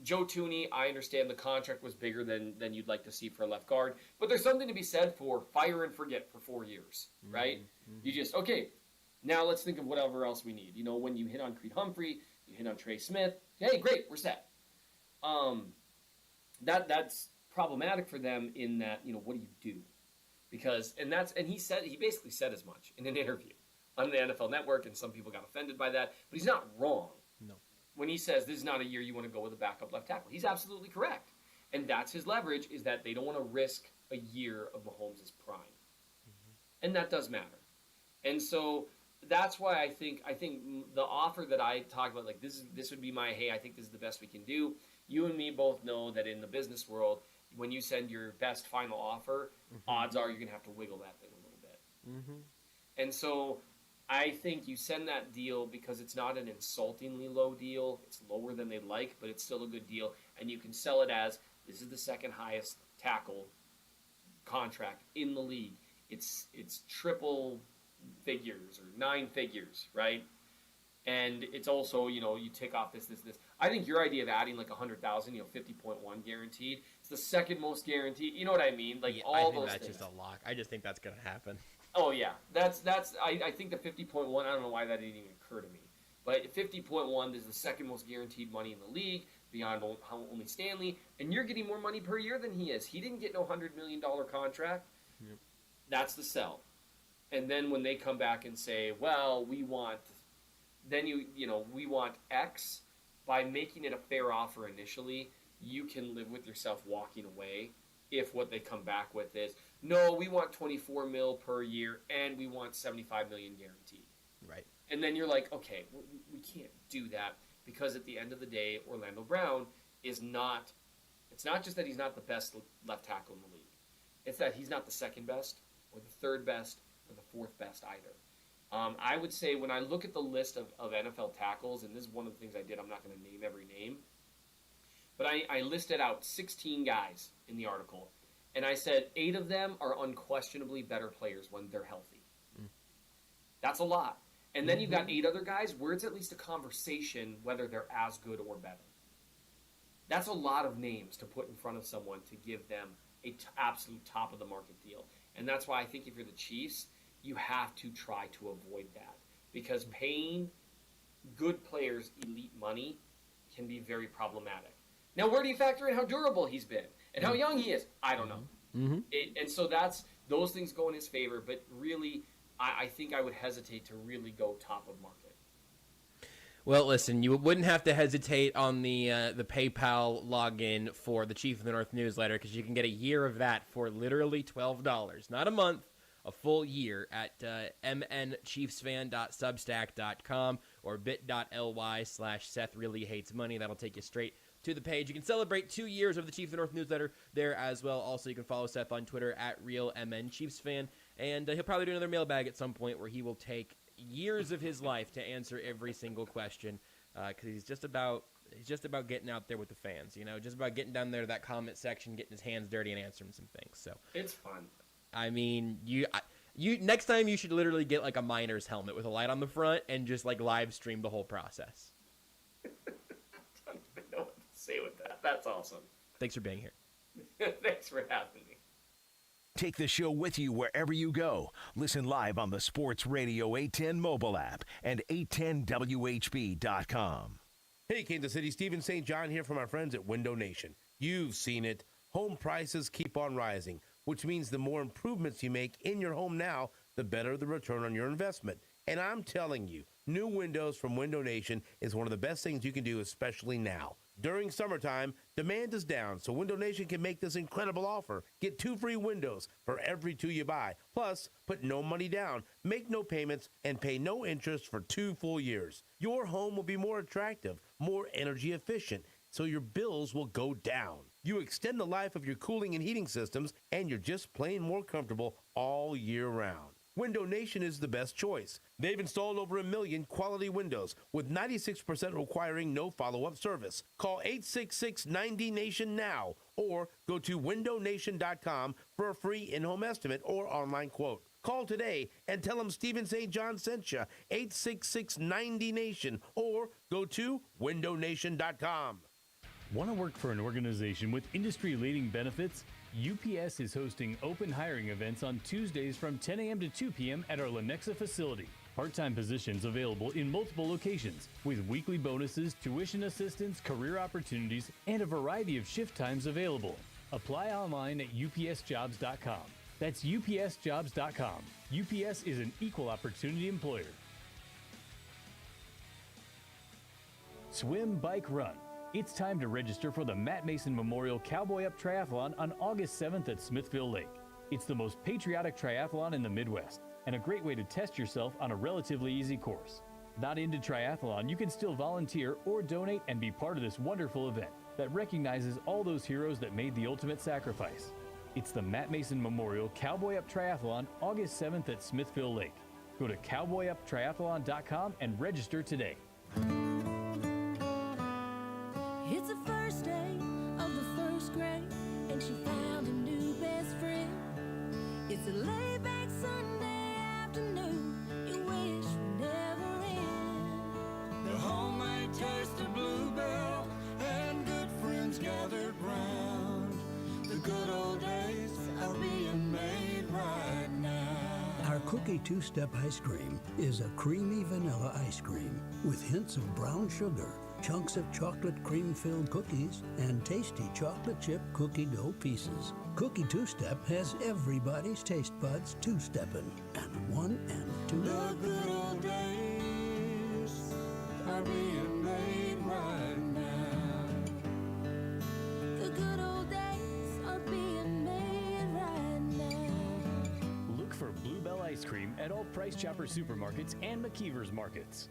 Joe Tooney, I understand the contract was bigger than you'd like to see for a left guard, but there's something to be said for fire and forget for 4 years, right? Mm-hmm. You just, okay, now let's think of whatever else we need. When you hit on Creed Humphrey, you hit on Trey Smith, hey, great, we're set. That's problematic for them in that, what do you do? Because, and he basically said as much in an interview on the NFL Network, and some people got offended by that, but he's not wrong. No. When he says this is not a year you want to go with a backup left tackle. He's absolutely correct. And that's his leverage, is that they don't want to risk a year of Mahomes' prime. Mm-hmm. And that does matter. And so that's why I think the offer that I talk about, like this would be my, hey, I think this is the best we can do. You and me both know that in the business world, when you send your best final offer, odds are you're going to have to wiggle that thing a little bit. Mm-hmm. And so I think you send that deal because it's not an insultingly low deal. It's lower than they'd like, but it's still a good deal. And you can sell it as, this is the second highest tackle contract in the league. It's triple figures or 9 figures, right? And it's also, you tick off this. I think your idea of adding like 100,000, 50.1 guaranteed, it's the second most guaranteed. You know what I mean? Like yeah, all I think those that's things. just a lock. I just think that's going to happen. Oh, yeah. I think the 50.1, I don't know why that didn't even occur to me. But 50.1 is the second most guaranteed money in the league, beyond only Stanley. And you're getting more money per year than he is. He didn't get no $100 million contract. Yep. That's the sell. And then when they come back and say, well, we want X, by making it a fair offer initially, you can live with yourself walking away if what they come back with is, no, we want 24 mil per year and we want 75 million guaranteed. Right. And then you're like, okay, we can't do that, because at the end of the day, Orlando Brown is not, it's not just that he's not the best left tackle in the league. It's that he's not the second best or the third best or the fourth best either. I would say when I look at the list of NFL tackles, and this is one of the things I did, I'm not going to name every name, but I listed out 16 guys in the article, and I said 8 of them are unquestionably better players when they're healthy. Mm. That's a lot. And then you've got 8 other guys where it's at least a conversation whether they're as good or better. That's a lot of names to put in front of someone to give them a absolute top-of-the-market deal. And that's why I think if you're the Chiefs, you have to try to avoid that, because paying good players elite money can be very problematic. Now, where do you factor in how durable he's been and how young he is? I don't know. Mm-hmm. And so those things go in his favor, but really, I think I would hesitate to really go top of market. Well, listen, you wouldn't have to hesitate on the PayPal login for the Chief of the North newsletter, because you can get a year of that for literally $12, not a month, a full year at mnchiefsfan.substack.com or bit.ly/SethReallyHatesMoney. That'll take you straight to the page. You can celebrate 2 years of the Chief of the North newsletter there as well. Also, you can follow Seth on Twitter at RealMNChiefsFan, and he'll probably do another mailbag at some point where he will take years of his life to answer every single question, because he's just about getting out there with the fans, just about getting down there to that comment section, getting his hands dirty and answering some things. So it's fun. I mean, you next time you should literally get like a miner's helmet with a light on the front and just like live stream the whole process. I don't even know what to say with that. That's awesome. Thanks for being here. Thanks for having me. Take the show with you wherever you go. Listen live on the Sports Radio 810 mobile app and 810WHB.com. Hey, Kansas City, Stephen St. John here from our friends at Window Nation. You've seen it. Home prices keep on rising, which means the more improvements you make in your home now, the better the return on your investment. And I'm telling you, new windows from Window Nation is one of the best things you can do, especially now. During summertime, demand is down, so Window Nation can make this incredible offer. Get 2 free windows for every 2 you buy. Plus, put no money down, make no payments, and pay no interest for 2 full years. Your home will be more attractive, more energy efficient, so your bills will go down. You extend the life of your cooling and heating systems, and you're just plain more comfortable all year round. Window Nation is the best choice. They've installed over 1 million quality windows, with 96% requiring no follow-up service. Call 866-90-NATION now, or go to windownation.com for a free in-home estimate or online quote. Call today and tell them Stephen St. John sent you, 866-90-NATION, or go to windownation.com. Want to work for an organization with industry-leading benefits? UPS is hosting open hiring events on Tuesdays from 10 a.m. to 2 p.m. at our Lenexa facility. Part-time positions available in multiple locations with weekly bonuses, tuition assistance, career opportunities, and a variety of shift times available. Apply online at upsjobs.com. That's upsjobs.com. UPS is an equal opportunity employer. Swim, bike, run. It's time to register for the Matt Mason Memorial Cowboy Up Triathlon on August 7th at Smithville Lake. It's the most patriotic triathlon in the Midwest and a great way to test yourself on a relatively easy course. Not into triathlon, you can still volunteer or donate and be part of this wonderful event that recognizes all those heroes that made the ultimate sacrifice. It's the Matt Mason Memorial Cowboy Up Triathlon, August 7th at Smithville Lake. Go to cowboyuptriathlon.com and register today. It's the first day of the first grade, and she found a new best friend. It's a laid-back Sunday afternoon, you wish would never end. The homemade taste of Bluebell and good friends gathered round. The good old days are being made right now. Our Cookie Two-Step Ice Cream is a creamy vanilla ice cream with hints of brown sugar, chunks of chocolate cream-filled cookies, and tasty chocolate chip cookie dough pieces. Cookie Two-Step has everybody's taste buds two-stepping, and 1 and 2. The good old days are being made right now. The good old days are being made right now. Look for Bluebell Ice Cream at all Price Chopper supermarkets and McKeever's markets.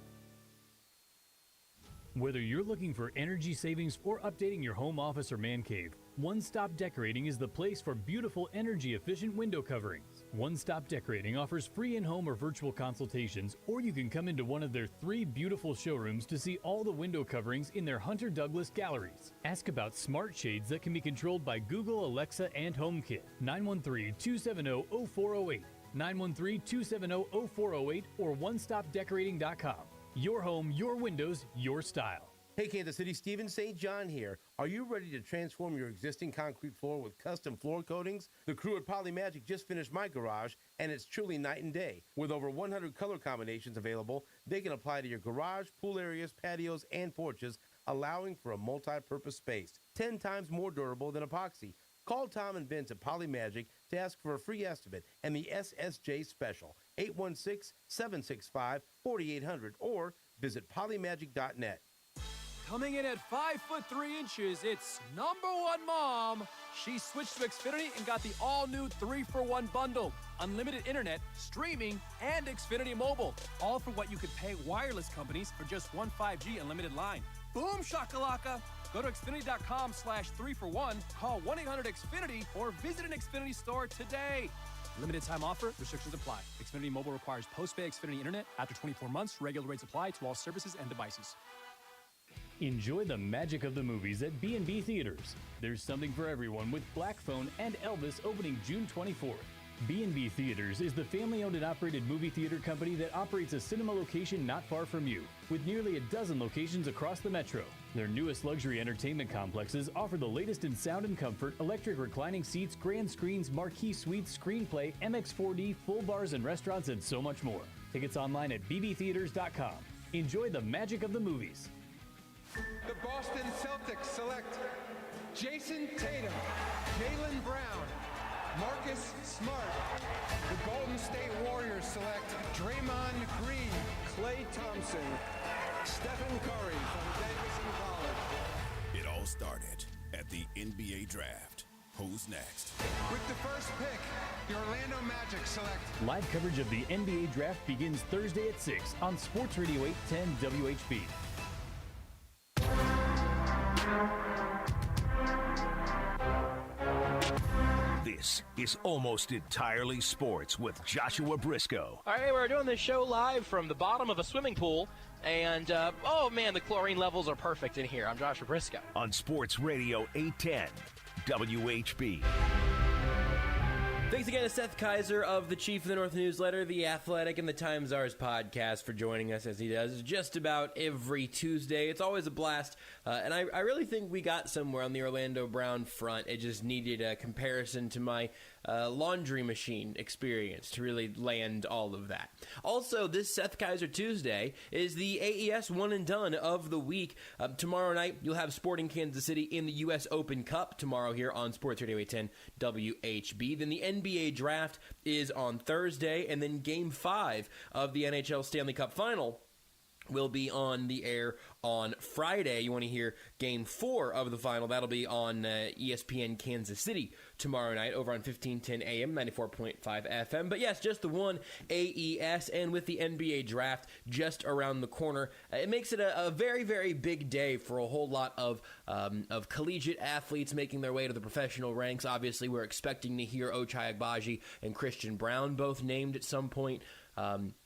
Whether you're looking for energy savings or updating your home office or man cave, One Stop Decorating is the place for beautiful energy-efficient window coverings. One Stop Decorating offers free in-home or virtual consultations, or you can come into one of their 3 beautiful showrooms to see all the window coverings in their Hunter Douglas galleries. Ask about smart shades that can be controlled by Google, Alexa, and HomeKit. 913-270-0408, 913-270-0408, or onestopdecorating.com. Your home, your windows, your style. Hey, Kansas City, Stephen St. John here. Are you ready to transform your existing concrete floor with custom floor coatings? The crew at Polymagic just finished my garage, and it's truly night and day. With over 100 color combinations available, they can apply to your garage, pool areas, patios, and porches, allowing for a multi-purpose space, 10 times more durable than epoxy. Call Tom and Vince at Polymagic to ask for a free estimate and the SSJ special, 816-765-4800, or visit polymagic.net. Coming in at 5'3", it's #1 mom. She switched to Xfinity and got the all-new 3-for-1 bundle. Unlimited internet, streaming, and Xfinity Mobile. All for what you could pay wireless companies for just one 5G unlimited line. Boom shakalaka! Go to Xfinity.com/3-for-1, call 1-800-XFINITY, or visit an Xfinity store today. Limited time offer, restrictions apply. Xfinity Mobile requires post-pay Xfinity internet. After 24 months, regular rates apply to all services and devices. Enjoy the magic of the movies at B&B Theaters. There's something for everyone with Black Phone and Elvis opening June 24th. B&B Theaters is the family-owned and operated movie theater company that operates a cinema location not far from you, with nearly a dozen locations across the metro. Their newest luxury entertainment complexes offer the latest in sound and comfort, electric reclining seats, grand screens, marquee suites, screenplay, MX4D, full bars and restaurants, and so much more. Tickets online at bbtheaters.com. Enjoy the magic of the movies. The Boston Celtics select Jason Tatum, Jaylen Brown, Marcus Smart. The Golden State Warriors select Draymond Green, Klay Thompson, Stephen Curry from Davidson College. It all started at the NBA Draft. Who's next? With the first pick, the Orlando Magic select. Live coverage of the NBA Draft begins Thursday at 6 on Sports Radio 810 WHB. This is Almost Entirely Sports with Joshua Brisco. All right, we're doing this show live from the bottom of a swimming pool, and oh man, the chlorine levels are perfect in here. I'm Joshua Brisco. On Sports Radio 810 WHB. Thanks again to Seth Keysor of the Chief of the North Newsletter, The Athletic, and the Times-Ours podcast for joining us as he does just about every Tuesday. It's always a blast, and I really think we got somewhere on the Orlando Brown front. It just needed a comparison to my laundry machine experience to really land all of that. Also, this Seth Keysor Tuesday is the AES one and done of the week. Tomorrow night, you'll have Sporting Kansas City in the U.S. Open Cup tomorrow here on Sports Radio 810 WHB. Then the NBA draft is on Thursday, and then Game 5 of the NHL Stanley Cup Final will be on the air on Friday. You want to hear Game 4 of the final. That'll be on ESPN Kansas City tomorrow night over on 1510 AM, 94.5 FM. But yes, just the one AES, and with the NBA draft just around the corner, it makes it a very, very big day for a whole lot of collegiate athletes making their way to the professional ranks. Obviously, we're expecting to hear Ochai Agbaji and Christian Brown both named at some point.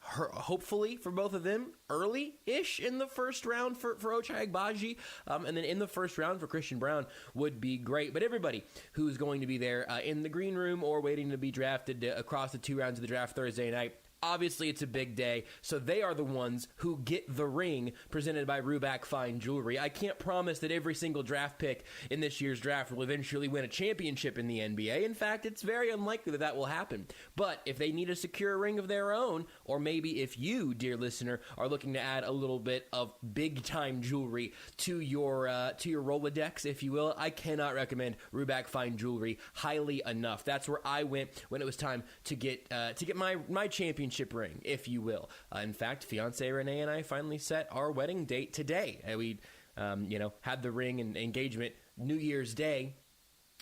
Hopefully for both of them early-ish in the first round for Ochai Agbaji, and then in the first round for Christian Brown would be great. But everybody who's going to be there in the green room or waiting to be drafted across the 2 rounds of the draft Thursday night, obviously, it's a big day, so they are the ones who get the ring presented by Ruback Fine Jewelry. I can't promise that every single draft pick in this year's draft will eventually win a championship in the NBA. In fact, it's very unlikely that that will happen. But if they need to secure a ring of their own, or maybe if you, dear listener, are looking to add a little bit of big-time jewelry to your Rolodex, if you will, I cannot recommend Ruback Fine Jewelry highly enough. That's where I went when it was time to get my championship ring, if you will. In fact, fiance Renee and I finally set our wedding date today. We, had the ring and engagement New Year's Day.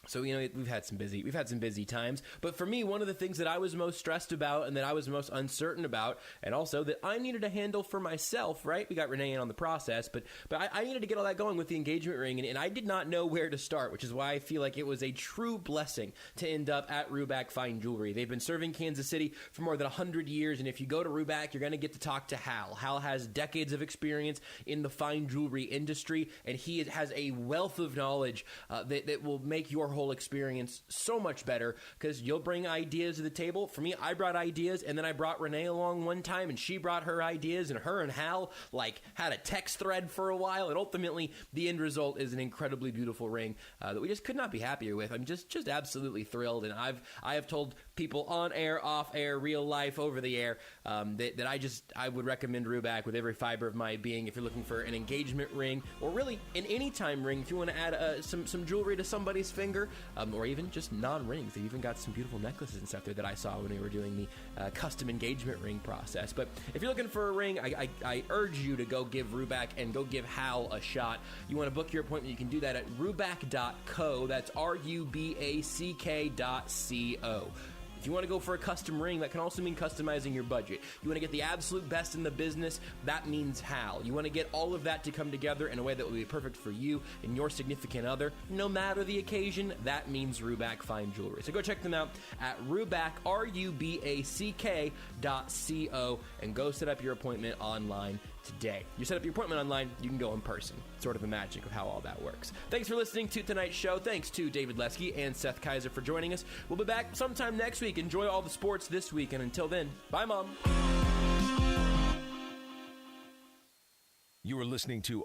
So, we've had some busy times. But for me, one of the things that I was most stressed about and that I was most uncertain about, and also that I needed to handle for myself, right? We got Renee in on the process, but I needed to get all that going with the engagement ring, and I did not know where to start, which is why I feel like it was a true blessing to end up at Ruback Fine Jewelry. They've been serving Kansas City for more than 100 years, and if you go to Ruback, you're going to get to talk to Hal. Hal has decades of experience in the fine jewelry industry, and he has a wealth of knowledge that will make your whole experience so much better, because you'll bring ideas to the table. For me, I brought ideas, and then I brought Renee along one time, and she brought her ideas, and her and Hal had a text thread for a while, and ultimately the end result is an incredibly beautiful ring that we just could not be happier with. I'm just absolutely thrilled, and I have told people on air, off air, real life, over the air that I would recommend Ruback with every fiber of my being if you're looking for an engagement ring, or really an anytime ring if you want to add some jewelry to somebody's finger. Or even just non-rings. They've even got some beautiful necklaces and stuff there that I saw when we were doing the custom engagement ring process. But if you're looking for a ring, I urge you to go give Ruback and go give Hal a shot. You want to book your appointment, you can do that at ruback.co. That's ruback.co. If you want to go for a custom ring, that can also mean customizing your budget. You want to get the absolute best in the business, that means Hal. You want to get all of that to come together in a way that will be perfect for you and your significant other, no matter the occasion, that means Ruback Fine Jewelry. So go check them out at Ruback, ruback.co, and go set up your appointment online today. You set up your appointment online, you can go in person. Sort of the magic of how all that works. Thanks for listening to tonight's show. Thanks to David Lesky and Seth Keysor for joining us. We'll be back sometime next week. Enjoy all the sports this week, and until then, bye, Mom. You are listening to